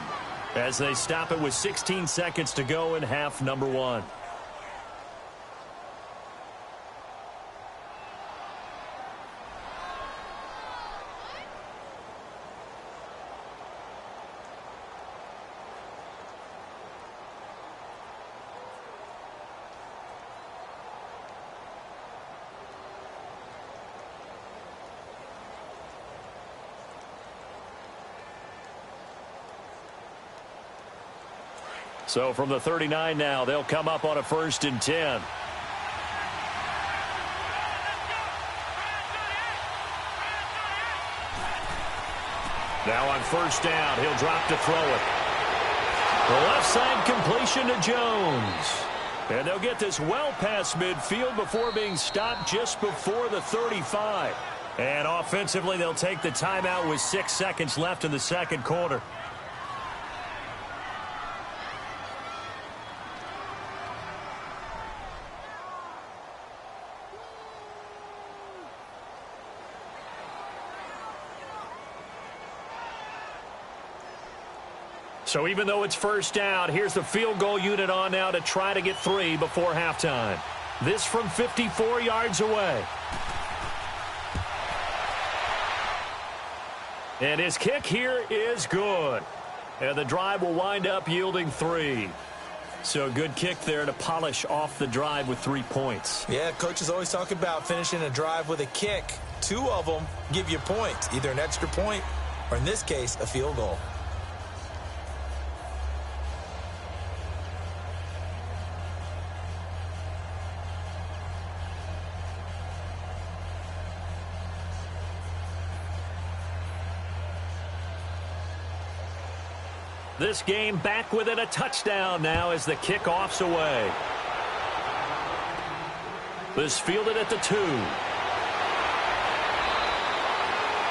as they stop it with 16 seconds to go in half number 1. So from the 39 now, they'll come up on a 1st and 10. Now on first down, he'll drop to throw it. The left side completion to Jones. And they'll get this well past midfield before being stopped just before the 35. And offensively, they'll take the timeout with 6 seconds left in the second quarter. So even though it's first down, here's the field goal unit on now to try to get 3 before halftime. This from 54 yards away. And his kick here is good. And the drive will wind up yielding 3. So good kick there to polish off the drive with 3 points. Yeah, coaches always talk about finishing a drive with a kick. 2 of them give you points, either an extra point or, in this case, a field goal. This game back within a touchdown now as the kickoff's away. This fielded at the 2.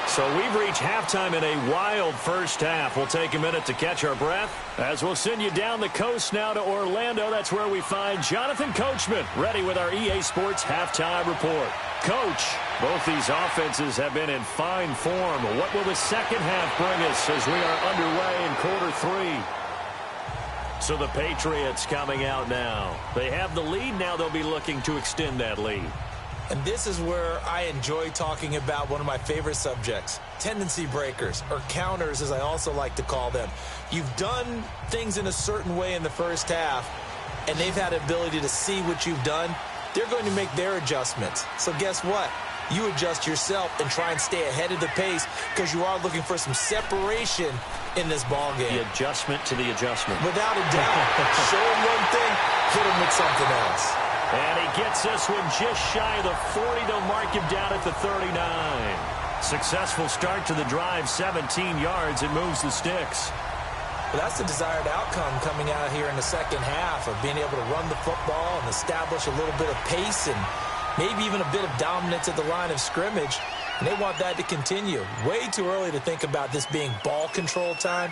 So we've reached halftime in a wild first half. We'll take a minute to catch our breath as we'll send you down the coast now to Orlando. That's where we find Jonathan Coachman ready with our EA Sports Halftime Report. Coach, both these offenses have been in fine form. What will the second half bring us as we are underway in quarter 3? So the Patriots coming out now. They have the lead. Now they'll be looking to extend that lead. And this is where I enjoy talking about one of my favorite subjects, tendency breakers, or counters as I also like to call them. You've done things in a certain way in the first half, and they've had the ability to see what you've done. They're going to make their adjustments. So guess what? You adjust yourself and try and stay ahead of the pace because you are looking for some separation in this ball game. The adjustment to the adjustment. Without a doubt. Show him one thing, hit him with something else. And he gets this one just shy of the 40 to mark him down at the 39. Successful start to the drive, 17 yards. It moves the sticks. Well, that's the desired outcome coming out here in the second half of being able to run the football and establish a little bit of pace and maybe even a bit of dominance at the line of scrimmage. And they want that to continue. Way too early to think about this being ball control time.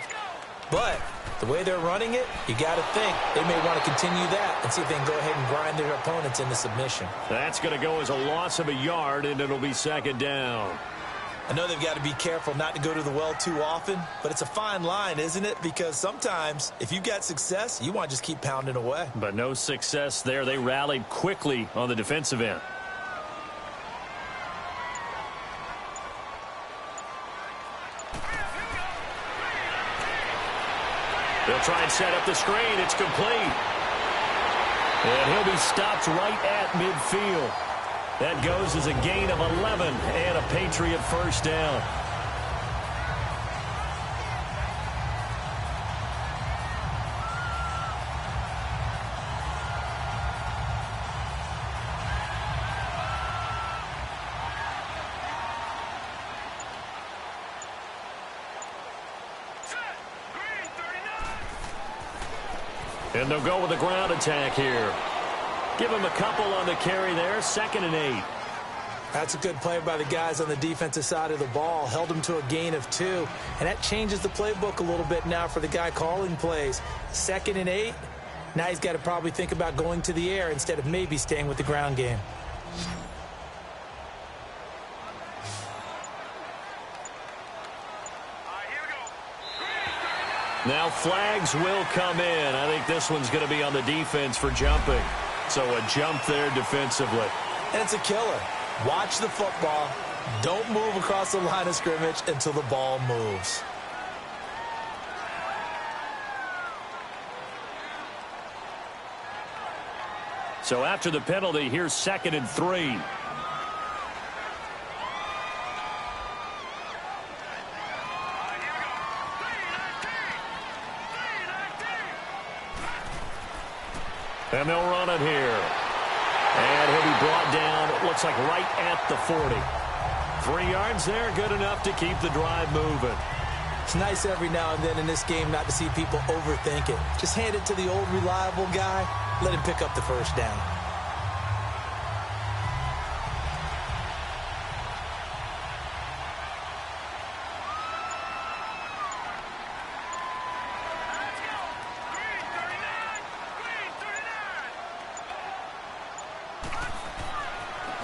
But the way they're running it, you got to think they may want to continue that and see if they can go ahead and grind their opponents into submission. That's going to go as a loss of a yard, and it'll be second down. I know they've got to be careful not to go to the well too often, but it's a fine line, isn't it? Because sometimes if you've got success, you want to just keep pounding away. But no success there. They rallied quickly on the defensive end. They'll try and set up the screen. It's complete. And he'll be stopped right at midfield. That goes as a gain of 11 and a Patriot first down. And they'll go with a ground attack here. Give him a couple on the carry there. 2nd and 8. That's a good play by the guys on the defensive side of the ball. Held them to a gain of 2. And that changes the playbook a little bit now for the guy calling plays. 2nd and 8. Now he's got to probably think about going to the air instead of maybe staying with the ground game. Now flags will come in. I think this one's going to be on the defense for jumping. So a jump there defensively. And it's a killer. Watch the football. Don't move across the line of scrimmage until the ball moves. So after the penalty, here's 2nd and 3. And they'll run it here. And he'll be brought down, it looks like right at the 40. 3 yards there, good enough to keep the drive moving. It's nice every now and then in this game not to see people overthink it. Just hand it to the old reliable guy. Let him pick up the first down.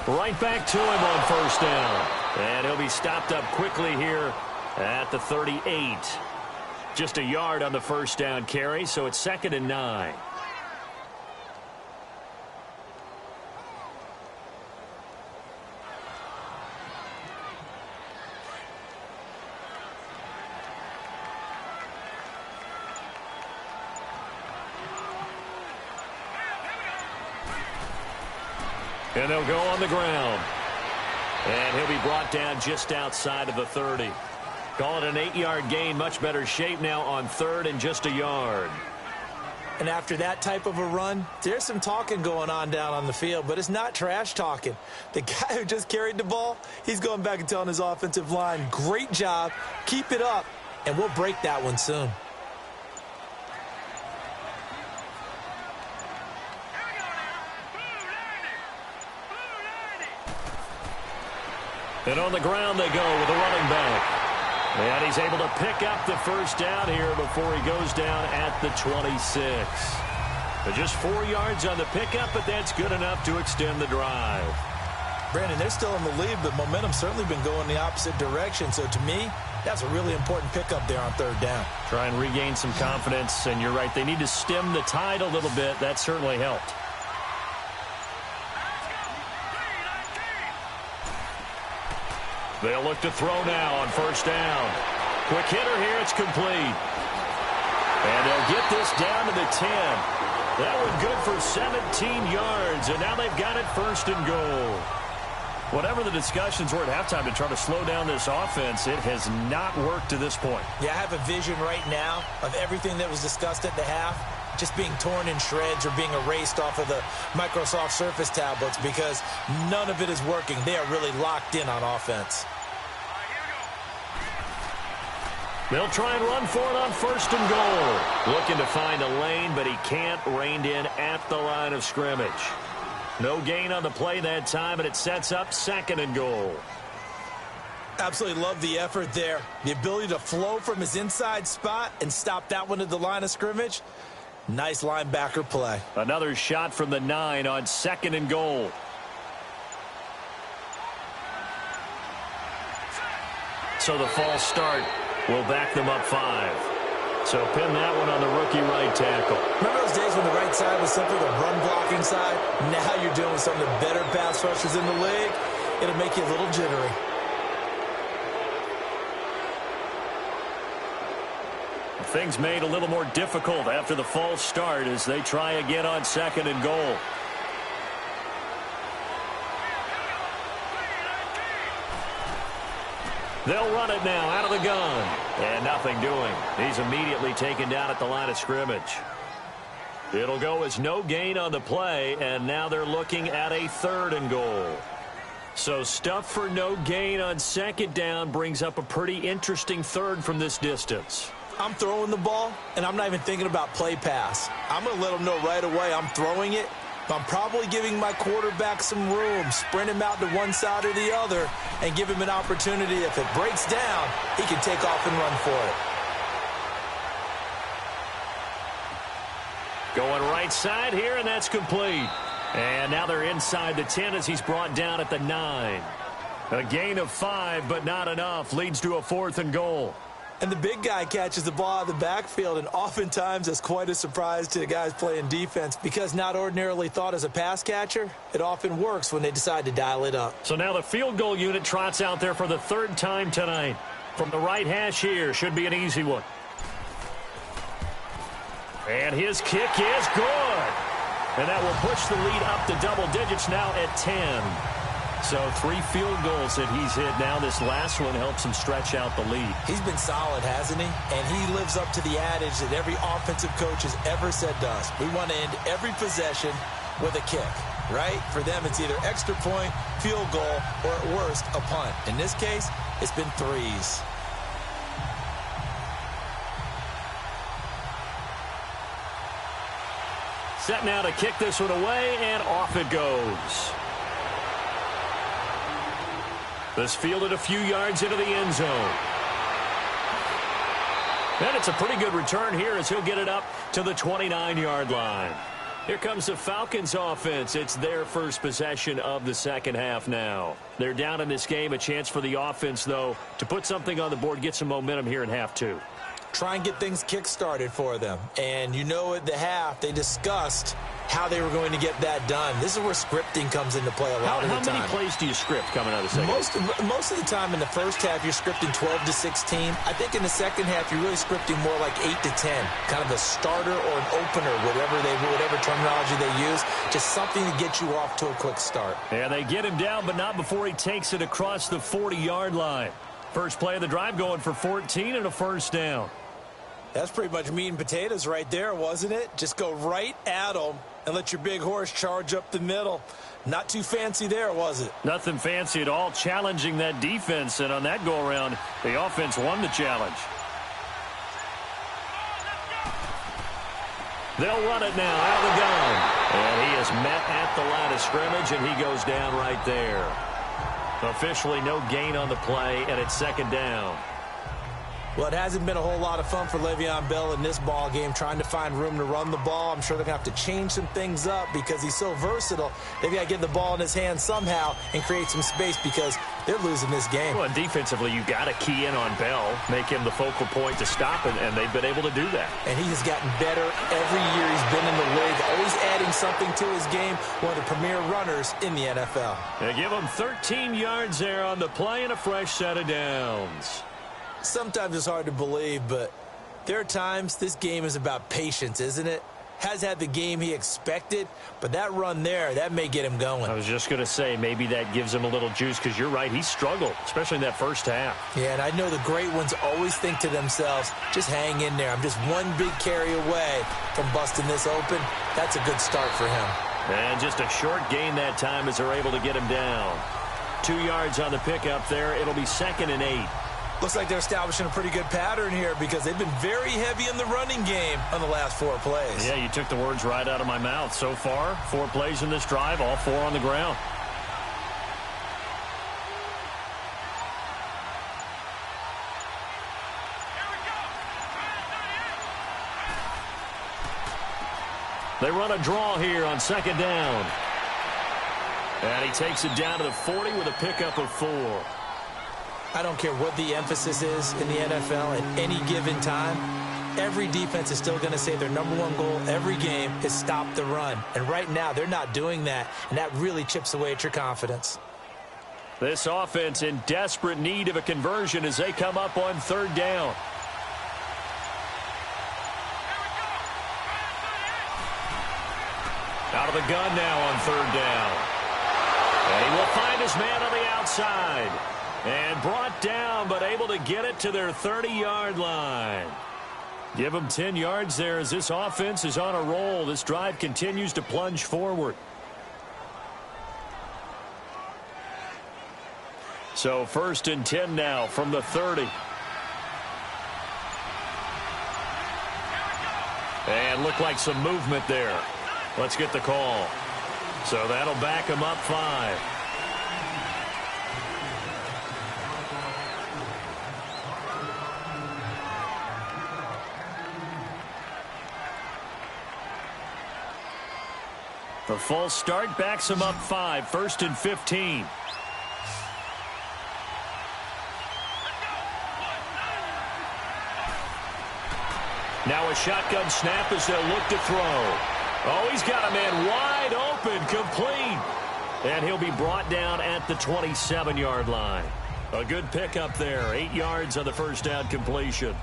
Right back to him on first down. And he'll be stopped up quickly here at the 38. Just a yard on the first down carry, so it's 2nd and 9. And they'll go on the ground. And he'll be brought down just outside of the 30. Call it an 8-yard gain. Much better shape now on 3rd and just a yard. And after that type of a run, there's some talking going on down on the field, but it's not trash talking. The guy who just carried the ball, he's going back and telling his offensive line, great job, keep it up, and we'll break that one soon. And on the ground they go with a running back. And he's able to pick up the first down here before he goes down at the 26. But just 4 yards on the pickup, but that's good enough to extend the drive. Brandon, they're still in the lead, but momentum's certainly been going the opposite direction. So to me, that's a really important pickup there on 3rd down. Try and regain some confidence, and you're right. They need to stem the tide a little bit. That certainly helped. They'll look to throw now on first down. Quick hitter here. It's complete. And they'll get this down to the 10. That one good for 17 yards. And now they've got it 1st and goal. Whatever the discussions were at halftime to try to slow down this offense, it has not worked to this point. Yeah, I have a vision right now of everything that was discussed at the half just being torn in shreds or being erased off of the Microsoft Surface tablets because none of it is working. They are really locked in on offense. They'll try and run for it on 1st and goal. Looking to find a lane, but he can't. Reined in at the line of scrimmage. No gain on the play that time, and it sets up 2nd and goal. Absolutely love the effort there. The ability to flow from his inside spot and stop that one at the line of scrimmage. Nice linebacker play. Another shot from the 9 on 2nd and goal. So the false start will back them up 5. So pin that one on the rookie right tackle. Remember those days when the right side was simply the run-blocking side? Now you're dealing with some of the better pass rushers in the league. It'll make you a little jittery. Things made a little more difficult after the false start as they try again on 2nd and goal. They'll run it now out of the gun. And nothing doing. He's immediately taken down at the line of scrimmage. It'll go as no gain on the play, and now they're looking at a 3rd and goal. So stuff for no gain on 2nd down brings up a pretty interesting 3rd from this distance. I'm throwing the ball, and I'm not even thinking about play pass. I'm going to let them know right away I'm throwing it. I'm probably giving my quarterback some room, sprint him out to one side or the other, and give him an opportunity. If it breaks down, he can take off and run for it. Going right side here, and that's complete. And now they're inside the 10 as he's brought down at the 9. A gain of 5, but not enough. Leads to a 4th and goal. And the big guy catches the ball out of the backfield, and oftentimes that's quite a surprise to the guys playing defense because not ordinarily thought as a pass catcher, it often works when they decide to dial it up. So now the field goal unit trots out there for the 3rd time tonight. From the right hash here, should be an easy one. And his kick is good. And that will push the lead up to double digits now at 10. So 3 field goals that he's hit now. This last one helps him stretch out the lead. He's been solid, hasn't he? And he lives up to the adage that every offensive coach has ever said to us. We want to end every possession with a kick, right? For them, it's either extra point, field goal, or at worst, a punt. In this case, it's been 3s. Set now to kick this one away, and off it goes. This fielded a few yards into the end zone. And it's a pretty good return here as he'll get it up to the 29-yard line. Here comes the Falcons offense. It's their first possession of the second half now. They're down in this game. A chance for the offense, though, to put something on the board, get some momentum here in half two. Try and get things kick-started for them. And you know at the half, they discussed how they were going to get that done. This is where scripting comes into play a lot of the time. How many plays do you script coming out of the second half? Most of the time in the first half, you're scripting 12 to 16. I think in the second half, you're really scripting more like 8 to 10. Kind of a starter or an opener, whatever terminology they use. Just something to get you off to a quick start. Yeah, they get him down, but not before he takes it across the 40-yard line. First play of the drive going for 14 and a first down. That's pretty much meat and potatoes right there, wasn't it? Just go right at them and let your big horse charge up the middle. Not too fancy there, was it? Nothing fancy at all, challenging that defense. And on that go-around, the offense won the challenge. They'll run it now out of the gun. And he is met at the line of scrimmage, and he goes down right there. Officially no gain on the play, and it's second down. Well, it hasn't been a whole lot of fun for Le'Veon Bell in this ball game, trying to find room to run the ball. I'm sure they're going to have to change some things up because he's so versatile. They've got to get the ball in his hands somehow and create some space because they're losing this game. Well, defensively, you've got to key in on Bell, make him the focal point to stop it, and they've been able to do that. And he has gotten better every year he's been in the league, always adding something to his game, one of the premier runners in the NFL. They give him 13 yards there on the play and a fresh set of downs. Sometimes it's hard to believe, but there are times this game is about patience, isn't it? Has had the game he expected, but that run there, that may get him going. I was just going to say, maybe that gives him a little juice because you're right, he struggled, especially in that first half. Yeah, and I know the great ones always think to themselves, just hang in there. I'm just one big carry away from busting this open. That's a good start for him. And just a short gain that time as they're able to get him down. 2 yards on the pickup there. It'll be 2nd and 8. Looks like they're establishing a pretty good pattern here because they've been very heavy in the running game on the last 4 plays. Yeah, you took the words right out of my mouth. So far, 4 plays in this drive, all 4 on the ground. They run a draw here on 2nd down. And he takes it down to the 40 with a pickup of 4. I don't care what the emphasis is in the NFL at any given time. Every defense is still going to say their #1 goal every game is stop the run. And right now, they're not doing that, and that really chips away at your confidence. This offense in desperate need of a conversion as they come up on 3rd down. Out of the gun now on 3rd down. And he will find his man on the outside. And brought down, but able to get it to their 30-yard line. Give them 10 yards there as this offense is on a roll. This drive continues to plunge forward. So 1st and 10 now from the 30. And looked like some movement there. Let's get the call. So that'll back him up 5. The false start backs him up 5, 1st and 15. Now a shotgun snap as they'll look to throw. Oh, he's got a man wide open, complete. And he'll be brought down at the 27-yard line. A good pickup there, 8 yards on the first down completion.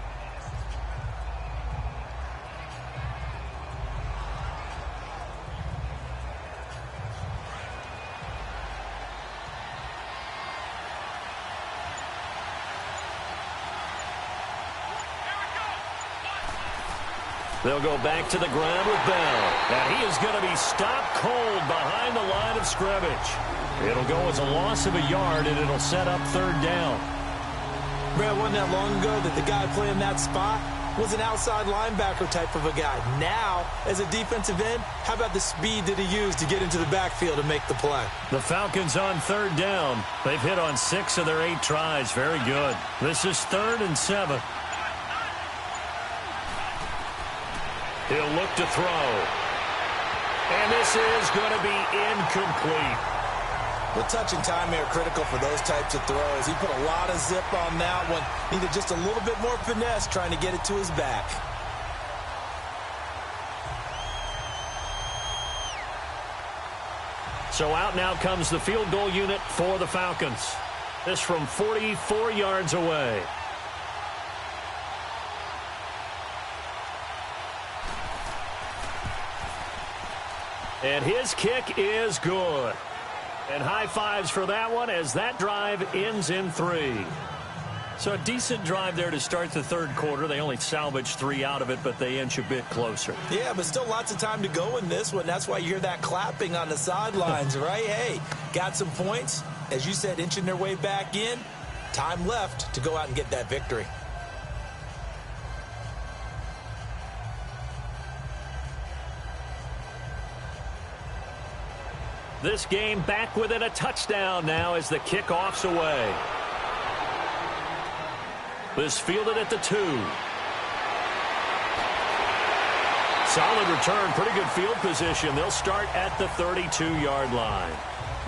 They'll go back to the ground with Bell. And he is going to be stopped cold behind the line of scrimmage. It'll go as a loss of a yard, and it'll set up 3rd down. Brad, wasn't that long ago that the guy playing that spot was an outside linebacker type of a guy. Now, as a defensive end, how about the speed that he used to get into the backfield and make the play? The Falcons on third down. They've hit on 6 of their 8 tries. Very good. This is 3rd and 7. He'll look to throw. And this is going to be incomplete. The touch and time are critical for those types of throws. He put a lot of zip on that one. Needed just a little bit more finesse trying to get it to his back. So out now comes the field goal unit for the Falcons. This from 44 yards away. And his kick is good. And high fives for that one as that drive ends in 3. So a decent drive there to start the third quarter. They only salvaged 3 out of it, but they inch a bit closer. Yeah, but still lots of time to go in this one. That's why you hear that clapping on the sidelines, right? Hey, got some points. As you said, inching their way back in. Time left to go out and get that victory. This game back within a touchdown now as the kickoff's away. This fielded at the 2. Solid return, pretty good field position. They'll start at the 32-yard line.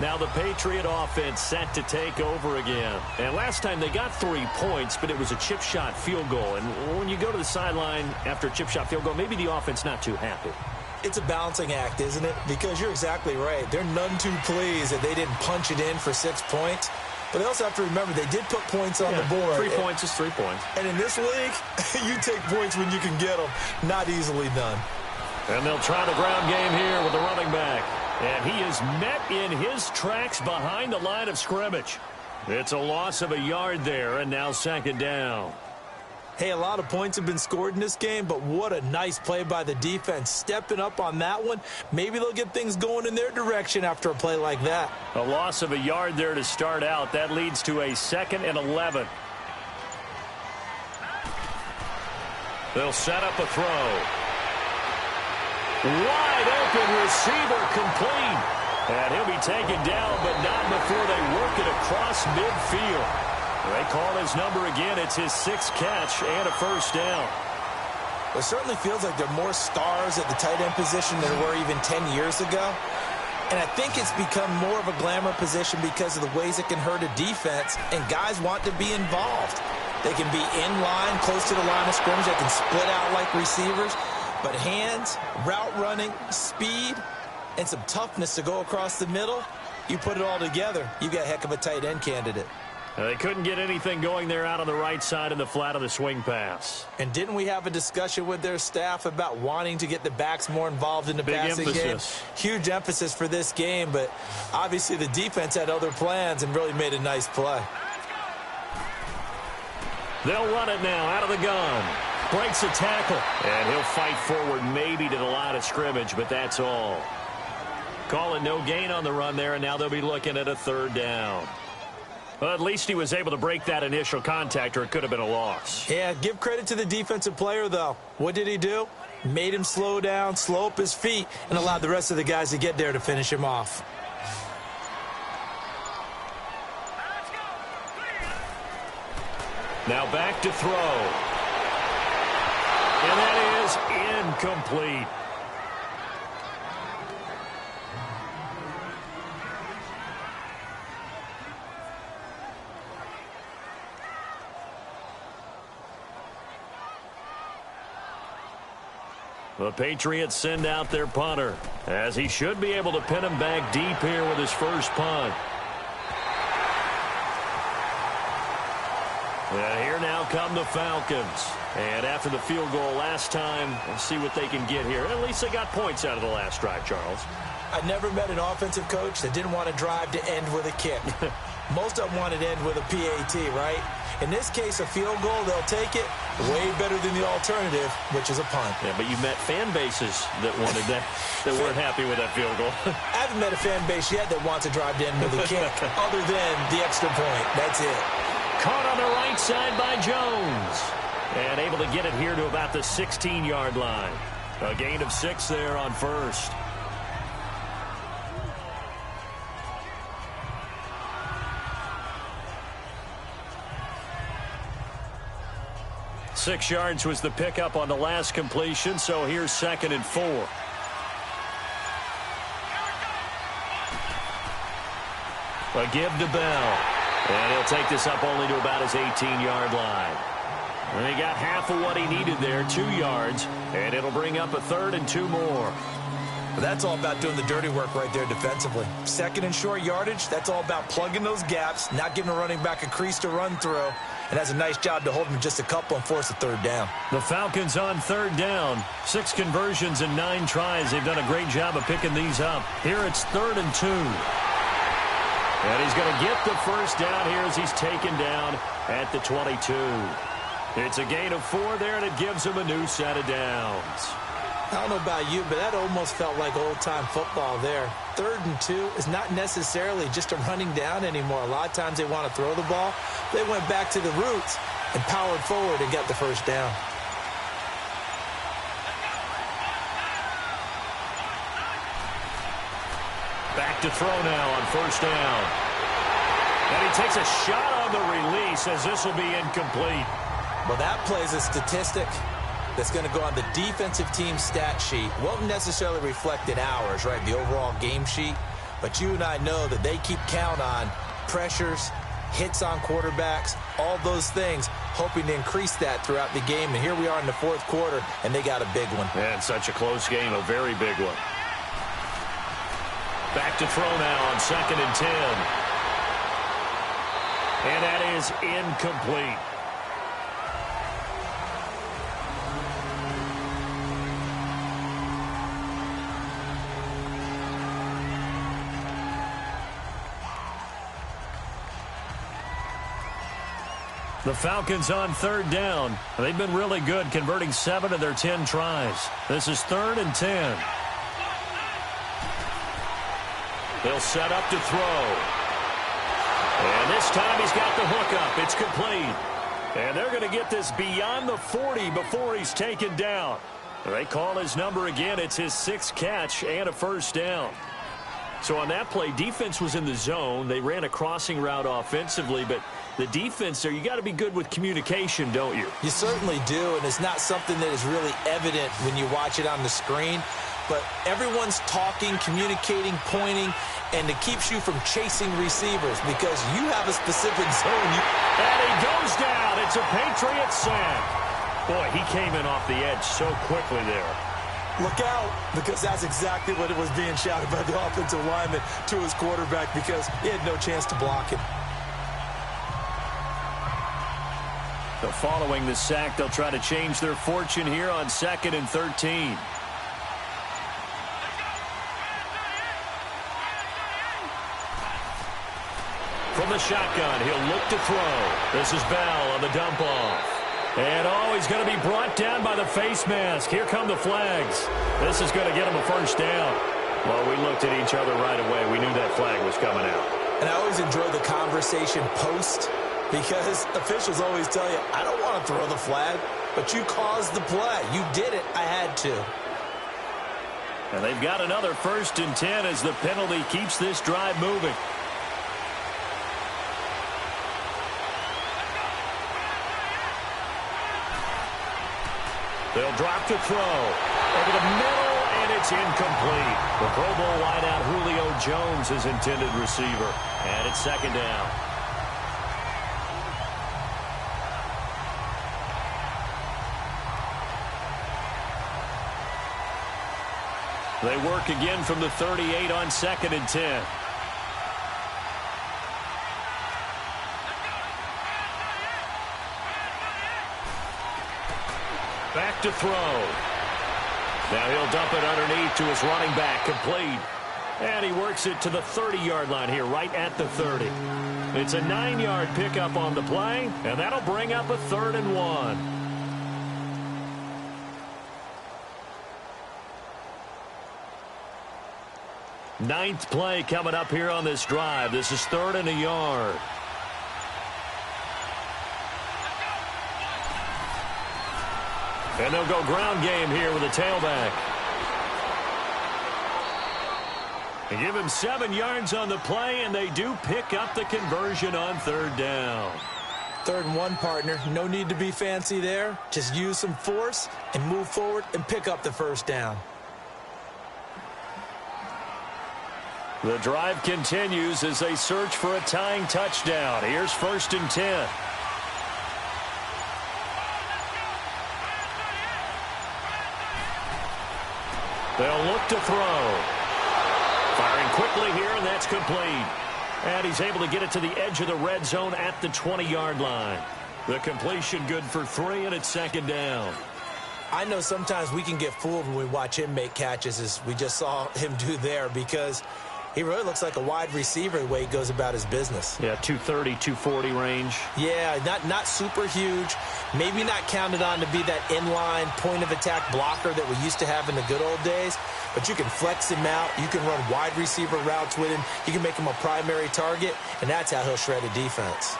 Now the Patriot offense set to take over again. And last time they got 3 points, but it was a chip shot field goal. And when you go to the sideline after a chip shot field goal, maybe the offense not too happy. It's a balancing act, isn't it? Because you're exactly right. They're none too pleased that they didn't punch it in for 6 points. But they also have to remember they did put points on the board. 3 points is 3 points. And in this league, you take points when you can get them. Not easily done. And they'll try the ground game here with the running back. And he is met in his tracks behind the line of scrimmage. It's a loss of a yard there, and now 2nd down. Hey, a lot of points have been scored in this game, but what a nice play by the defense. Stepping up on that one. Maybe they'll get things going in their direction after a play like that. A loss of a yard there to start out. That leads to a 2nd and 11. They'll set up a throw. Wide open receiver complete. And he'll be taken down, but not before they work it across midfield. They call his number again. It's his 6th catch and a 1st down. It certainly feels like there are more stars at the tight end position than there were even 10 years ago. And I think it's become more of a glamour position because of the ways it can hurt a defense, and guys want to be involved. They can be in line, close to the line of scrimmage. They can split out like receivers. But hands, route running, speed, and some toughness to go across the middle, you put it all together, you got a heck of a tight end candidate. They couldn't get anything going there out on the right side in the flat of the swing pass. And didn't we have a discussion with their staff about wanting to get the backs more involved in the passing game? Huge emphasis for this game, but obviously the defense had other plans and really made a nice play. They'll run it now out of the gun. Breaks a tackle. And he'll fight forward maybe to the line of scrimmage, but that's all. Calling no gain on the run there, and now they'll be looking at a 3rd down. Well, at least he was able to break that initial contact, or it could have been a loss. Yeah, give credit to the defensive player, though. What did he do? Made him slow down, slow up his feet, and allowed the rest of the guys to get there to finish him off. Now back to throw. And that is incomplete. The Patriots send out their punter, as he should be able to pin him back deep here with his first punt. And here now come the Falcons. And after the field goal last time, we'll see what they can get here. At least they got points out of the last drive, Charles. I never met an offensive coach that didn't want to drive to end with a kick. Most of them wanted to end with a PAT, right? In this case, a field goal, they'll take it. Way better than the alternative, which is a punt. Yeah, but you met fan bases that wanted that, that weren't happy with that field goal. I haven't met a fan base yet that wants to drive to end with a kick, other than the extra point. That's it. Caught on the right side by Jones. And able to get it here to about the 16-yard line. A gain of 6 there on first. Six yards was the pickup on the last completion, so here's 2nd and 4. A give to Bell. And he'll take this up only to about his 18-yard line. And he got half of what he needed there, 2 yards, and it'll bring up a 3rd and 2 more. But that's all about doing the dirty work right there defensively. 2nd and short yardage, that's all about plugging those gaps, not giving a running back a crease to run through, and that's a nice job to hold him just a couple and force a 3rd down. The Falcons on 3rd down. 6 conversions and 9 tries. They've done a great job of picking these up. Here it's 3rd and 2. And he's going to get the first down here as he's taken down at the 22. It's a gain of 4 there, and it gives him a new set of downs. I don't know about you, but that almost felt like old-time football there. 3rd and 2 is not necessarily just a running down anymore. A lot of times they want to throw the ball. They went back to the roots and powered forward and got the first down. Back to throw now on 1st down. And he takes a shot on the release as this will be incomplete. Well, that plays a statistic that's going to go on the defensive team stat sheet. Won't necessarily reflect in ours, right, the overall game sheet. But you and I know that they keep count on pressures, hits on quarterbacks, all those things, hoping to increase that throughout the game. And here we are in the 4th quarter, and they got a big one. And such a close game, a very big one. Back to throw now on 2nd and 10. And that is incomplete. The Falcons on 3rd down. They've been really good, converting 7 of their 10 tries. This is 3rd and 10. They'll set up to throw. And this time he's got the hook up. It's complete. And they're going to get this beyond the 40 before he's taken down. They call his number again. It's his 6th catch and a first down. So on that play, defense was in the zone. They ran a crossing route offensively, but the defense there, you got to be good with communication, don't you? You certainly do, and it's not something that is really evident when you watch it on the screen. But everyone's talking, communicating, pointing, and it keeps you from chasing receivers because you have a specific zone. And he goes down. It's a Patriots sack. Boy, he came in off the edge so quickly there. Look out, because that's exactly what it was being shouted by the offensive lineman to his quarterback because he had no chance to block him. So following the sack, they'll try to change their fortune here on 2nd and 13. From the shotgun, he'll look to throw. This is Bell on the dump off. And, he's going to be brought down by the face mask. Here come the flags. This is going to get him a first down. Well, we looked at each other right away. We knew that flag was coming out. And I always enjoy the conversation post because officials always tell you, I don't want to throw the flag, but you caused the play. You did it. I had to. And they've got another 1st and 10 as the penalty keeps this drive moving. They'll drop to throw. Over the middle, and it's incomplete. The Pro Bowl wideout Julio Jones is intended receiver. And it's 2nd down. They work again from the 38 on 2nd and 10. Back to throw. Now he'll dump it underneath to his running back, complete. And he works it to the 30-yard line here, right at the 30. It's a 9-yard pickup on the play, and that'll bring up a 3rd and 1. Ninth play coming up here on this drive. This is 3rd and a yard. And they'll go ground game here with a tailback. They give him 7 yards on the play, and they do pick up the conversion on 3rd down. 3rd and 1, partner. No need to be fancy there. Just use some force and move forward and pick up the 1st down. The drive continues as they search for a tying touchdown. Here's 1st and 10. They'll look to throw. Firing quickly here, and that's complete. And he's able to get it to the edge of the red zone at the 20-yard line. The completion good for 3, and it's 2nd down. I know sometimes we can get fooled when we watch him make catches, as we just saw him do there, because he really looks like a wide receiver the way he goes about his business. Yeah, 230, 240 range. Yeah, not super huge. Maybe not counted on to be that inline point-of-attack blocker that we used to have in the good old days. But you can flex him out. You can run wide receiver routes with him. You can make him a primary target, and that's how he'll shred a defense.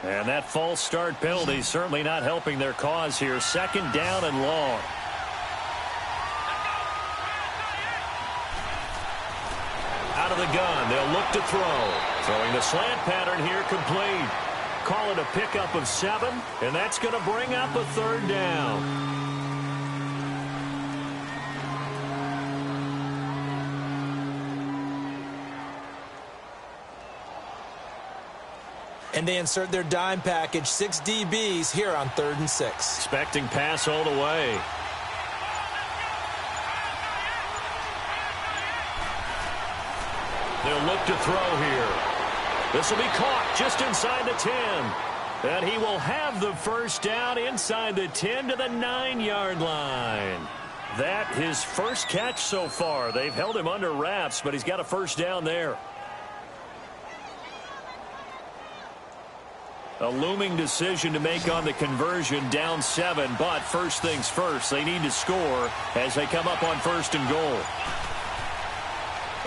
And that false start penalty certainly not helping their cause here. 2nd down and long. Out of the gun, they'll look to throw. Throwing the slant pattern here, complete. Call it a pickup of 7, and that's going to bring up a 3rd down. And they insert their dime package, 6 DBs here on 3rd and 6. Expecting pass all the way. They'll look to throw here. This will be caught just inside the 10. And he will have the 1st down inside the 10 to the 9-yard line. That his 1st catch so far. They've held him under wraps, but he's got a 1st down there. A looming decision to make on the conversion, down 7, but first things first, they need to score as they come up on 1st and goal.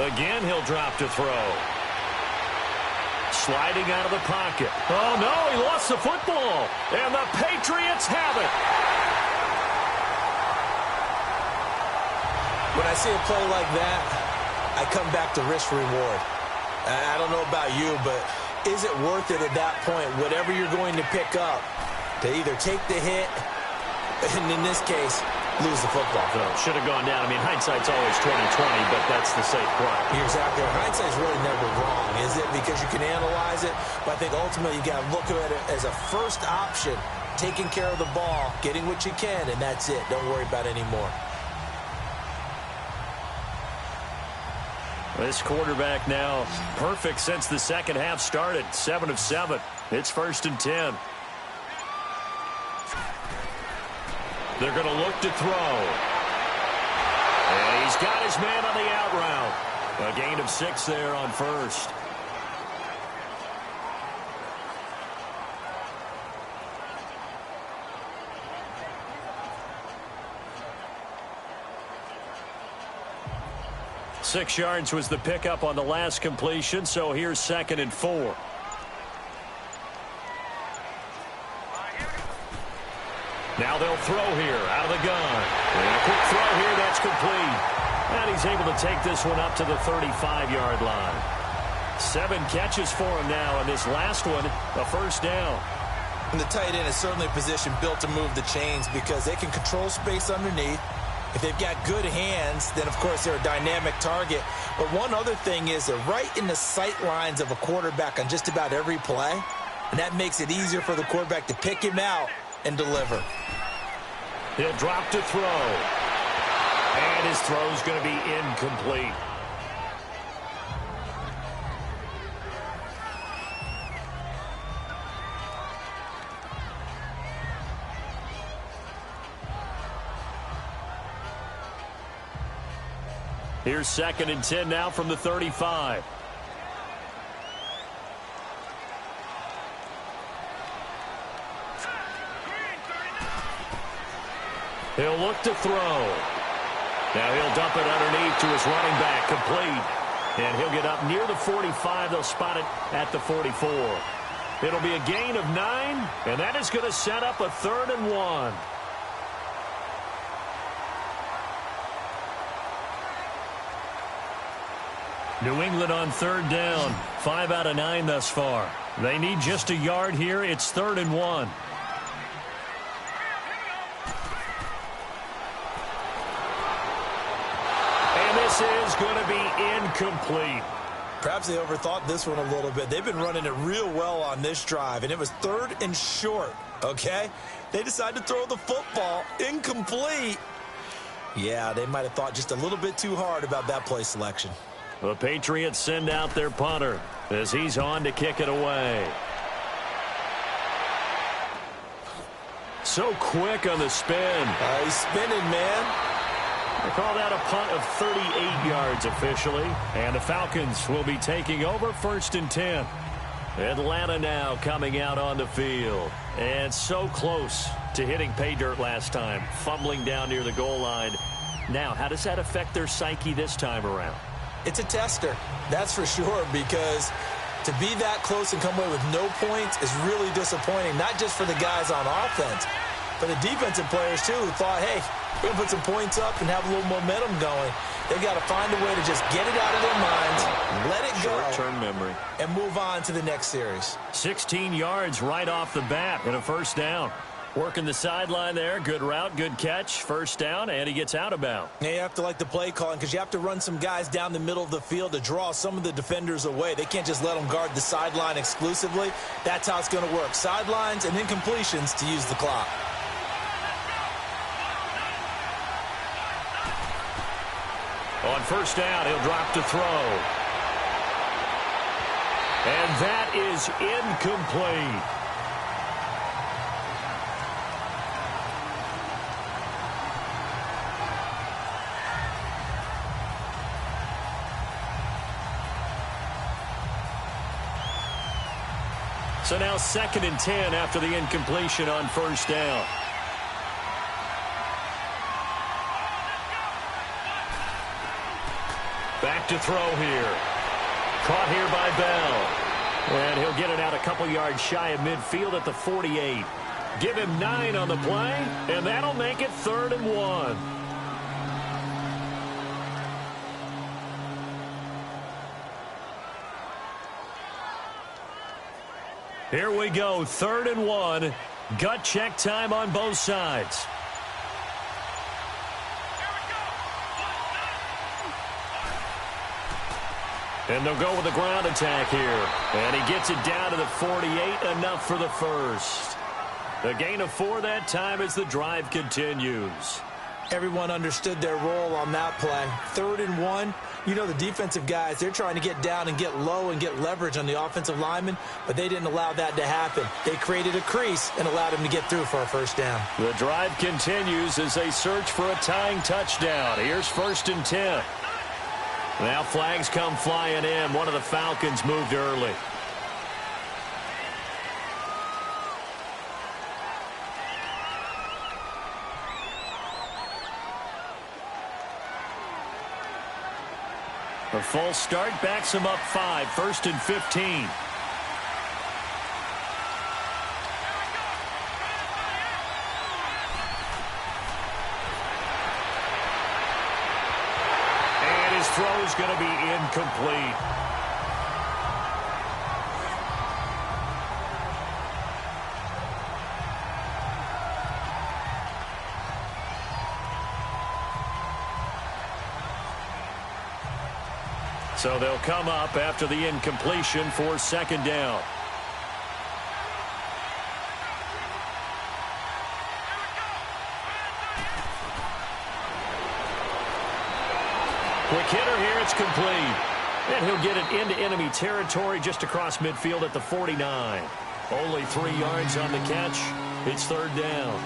Again, he'll drop to throw. Sliding out of the pocket. Oh, no, he lost the football, and the Patriots have it. When I see a play like that, I come back to risk-reward. I don't know about you, but is it worth it at that point, whatever you're going to pick up, to either take the hit, and in this case, lose the football? So should have gone down. I mean, hindsight's always 20/20, but that's the safe play. You're exactly right. Hindsight's really never wrong, is it? Because you can analyze it, but I think ultimately you got to look at it as a first option, taking care of the ball, getting what you can, and that's it. Don't worry about it anymore. This quarterback now perfect since the 2nd half started. 7 of 7. It's 1st and 10. They're going to look to throw. And he's got his man on the out route. A gain of 6 there on 1st. Six yards was the pickup on the last completion, so here's 2nd and 4. Now they'll throw here out of the gun. And a quick throw here, that's complete. And he's able to take this one up to the 35-yard line. 7 catches for him now, and this last one, a 1st down. And the tight end is certainly a position built to move the chains because they can control space underneath. If they've got good hands, then, of course, they're a dynamic target. But one other thing is they're right in the sight lines of a quarterback on just about every play. And that makes it easier for the quarterback to pick him out and deliver. He'll drop to throw. And his throw's going to be incomplete. Here's 2nd and 10 now from the 35. He'll look to throw. Now he'll dump it underneath to his running back, complete. And he'll get up near the 45. They'll spot it at the 44. It'll be a gain of 9, and that is going to set up a 3rd and 1. New England on 3rd down. 5 out of 9 thus far. They need just a yard here. It's 3rd and 1. And this is going to be incomplete. Perhaps they overthought this one a little bit. They've been running it real well on this drive, and it was 3rd and short, okay? They decided to throw the football incomplete. Yeah, they might have thought just a little bit too hard about that play selection. The Patriots send out their punter as he's on to kick it away. So quick on the spin. He's spinning, man. They call that a punt of 38 yards officially. And the Falcons will be taking over 1st and 10. Atlanta now coming out on the field. And so close to hitting pay dirt last time. Fumbling down near the goal line. Now, how does that affect their psyche this time around? It's a tester, that's for sure, because to be that close and come away with no points is really disappointing, not just for the guys on offense, but the defensive players, too, who thought, hey, we're going to put some points up and have a little momentum going. They've got to find a way to just get it out of their minds, let it go, short-term memory, and move on to the next series. 16 yards right off the bat and a 1st down. Working the sideline there. Good route, good catch. 1st down, and he gets out of bounds. Yeah, you have to like the play calling because you have to run some guys down the middle of the field to draw some of the defenders away. They can't just let them guard the sideline exclusively. That's how it's going to work. Sidelines and incompletions to use the clock. On 1st down, he'll drop to throw. And that is incomplete. So now 2nd and 10 after the incompletion on 1st down. Back to throw here. Caught here by Bell. And he'll get it out a couple yards shy of midfield at the 48. Give him 9 on the play, and that'll make it 3rd and 1. Here we go, 3rd and 1. Gut check time on both sides. And they'll go with a ground attack here. And he gets it down to the 48, enough for the 1st. The gain of 4 that time as the drive continues. Everyone understood their role on that play. 3rd and 1. You know, the defensive guys, they're trying to get down and get low and get leverage on the offensive linemen, but they didn't allow that to happen. They created a crease and allowed him to get through for a 1st down. The drive continues as they search for a tying touchdown. Here's 1st and 10. Now flags come flying in. One of the Falcons moved early. A false start backs him up 5. 1st and 15. And his throw is going to be incomplete. So they'll come up after the incompletion for 2nd down. Quick hitter here, it's complete. And he'll get it into enemy territory just across midfield at the 49. Only 3 yards on the catch. It's 3rd down.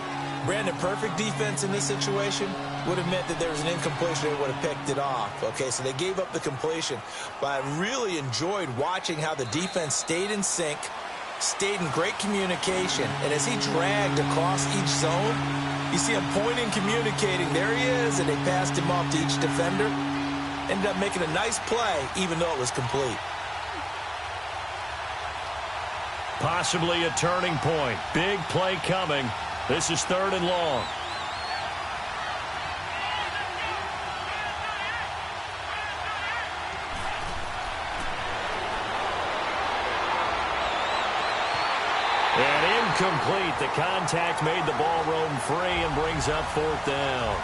Brandon, perfect defense in this situation would have meant that there was an incompletion. They would have picked it off. Okay, so they gave up the completion. But I really enjoyed watching how the defense stayed in sync, stayed in great communication. And as he dragged across each zone, you see him pointing, communicating. There he is, and they passed him off to each defender. ended up making a nice play, even though it was complete. Possibly a turning point. Big play coming. This is 3rd and long. And incomplete. The contact made the ball roam free and brings up 4th down.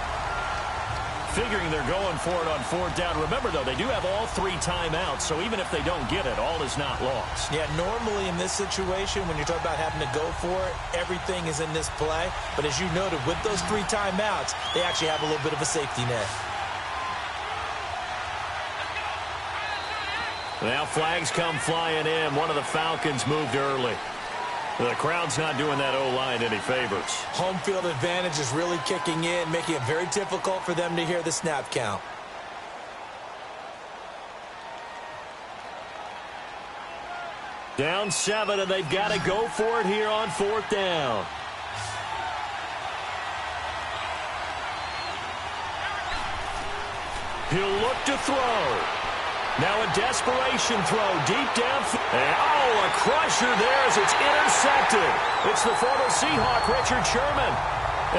Figuring they're going for it on 4th down. Remember, though, they do have all 3 timeouts, so even if they don't get it, all is not lost. Yeah, normally in this situation, when you're talking about having to go for it, everything is in this play. But as you noted, with those 3 timeouts, they actually have a little bit of a safety net. Now flags come flying in. One of the Falcons moved early. The crowd's not doing that O-line any favors. Home field advantage is really kicking in, making it very difficult for them to hear the snap count. Down 7, and they've got to go for it here on 4th down. He'll look to throw. Now a desperation throw deep down. And, a crusher there as it's intercepted. It's the former Seahawk, Richard Sherman.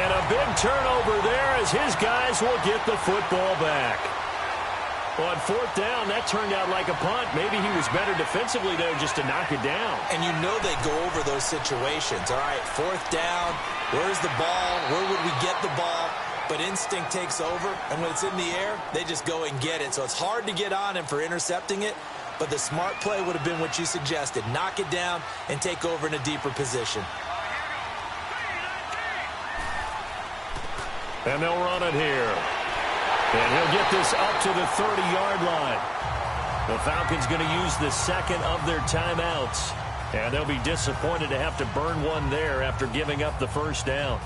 And a big turnover there as his guys will get the football back. On 4th down, that turned out like a punt. Maybe he was better defensively there just to knock it down. And you know they go over those situations. All right, 4th down, where's the ball? Where would we get the ball? But instinct takes over, and when it's in the air, they just go and get it. So it's hard to get on him for intercepting it, but the smart play would have been what you suggested. Knock it down and take over in a deeper position. And they'll run it here. And he'll get this up to the 30-yard line. The Falcons going to use the 2nd of their timeouts. And they'll be disappointed to have to burn one there after giving up the 1st down.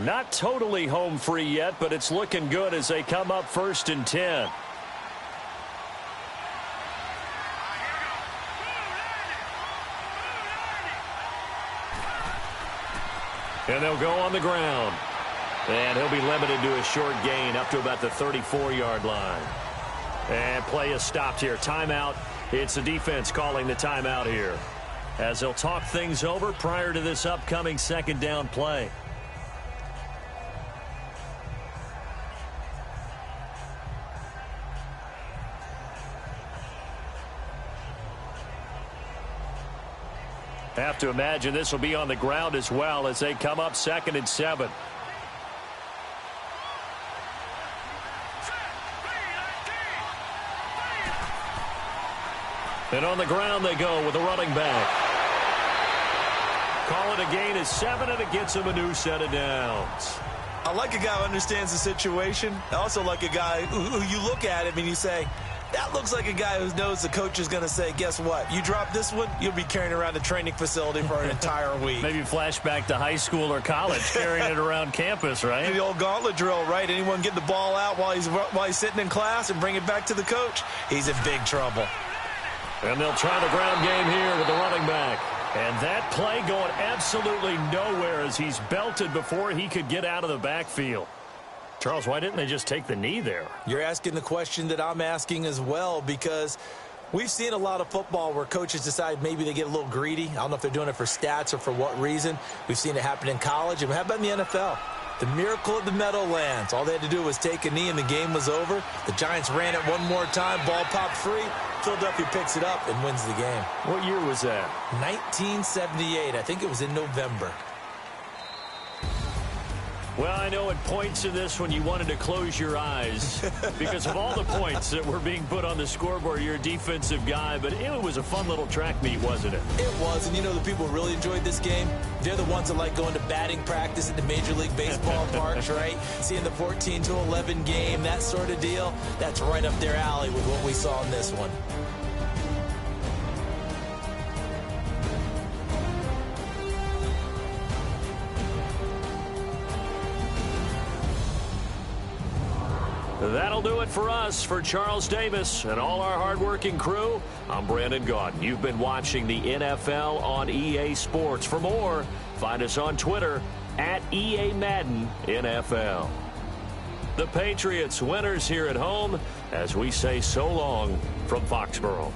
Not totally home free yet, but it's looking good as they come up 1st and 10. And they'll go on the ground. And he'll be limited to a short gain up to about the 34-yard line. And play is stopped here. Timeout. It's the defense calling the timeout here, as they'll talk things over prior to this upcoming 2nd down play. Have to imagine this will be on the ground as well as they come up 2nd and 7. And on the ground they go with a running back. Call it a gain of 7, and it gets him a new set of downs. I like a guy who understands the situation. I also like a guy who you look at him and you say, that looks like a guy who knows the coach is going to say, guess what? You drop this one, you'll be carrying around the training facility for an entire week. Maybe flashback to high school or college, carrying it around campus, right? The old gauntlet drill, right? Anyone get the ball out while he's sitting in class and bring it back to the coach? He's in big trouble. And they'll try the ground game here with the running back. And that play going absolutely nowhere as he's belted before he could get out of the backfield. Charles, why didn't they just take the knee there? You're asking the question that I'm asking as well, because we've seen a lot of football where coaches decide maybe they get a little greedy. I don't know if they're doing it for stats or for what reason. We've seen it happen in college, and how about in the NFL? The miracle of the Meadowlands. All they had to do was take a knee, and the game was over. The Giants ran it one more time. Ball popped free. Philadelphia picks it up and wins the game. What year was that? 1978. I think it was in November. Well, I know at points in this when you wanted to close your eyes because of all the points that were being put on the scoreboard. You're a defensive guy, but it was a fun little track meet, wasn't it? It was, and you know the people who really enjoyed this game? They're the ones that like going to batting practice at the Major League Baseball parks, right? Seeing the 14-11 game, that sort of deal. That's right up their alley with what we saw in this one. That'll do it for us. For Charles Davis and all our hardworking crew, I'm Brandon Gaudin. You've been watching the NFL on EA Sports. For more, find us on Twitter at EA Madden NFL. The Patriots winners here at home as we say so long from Foxborough.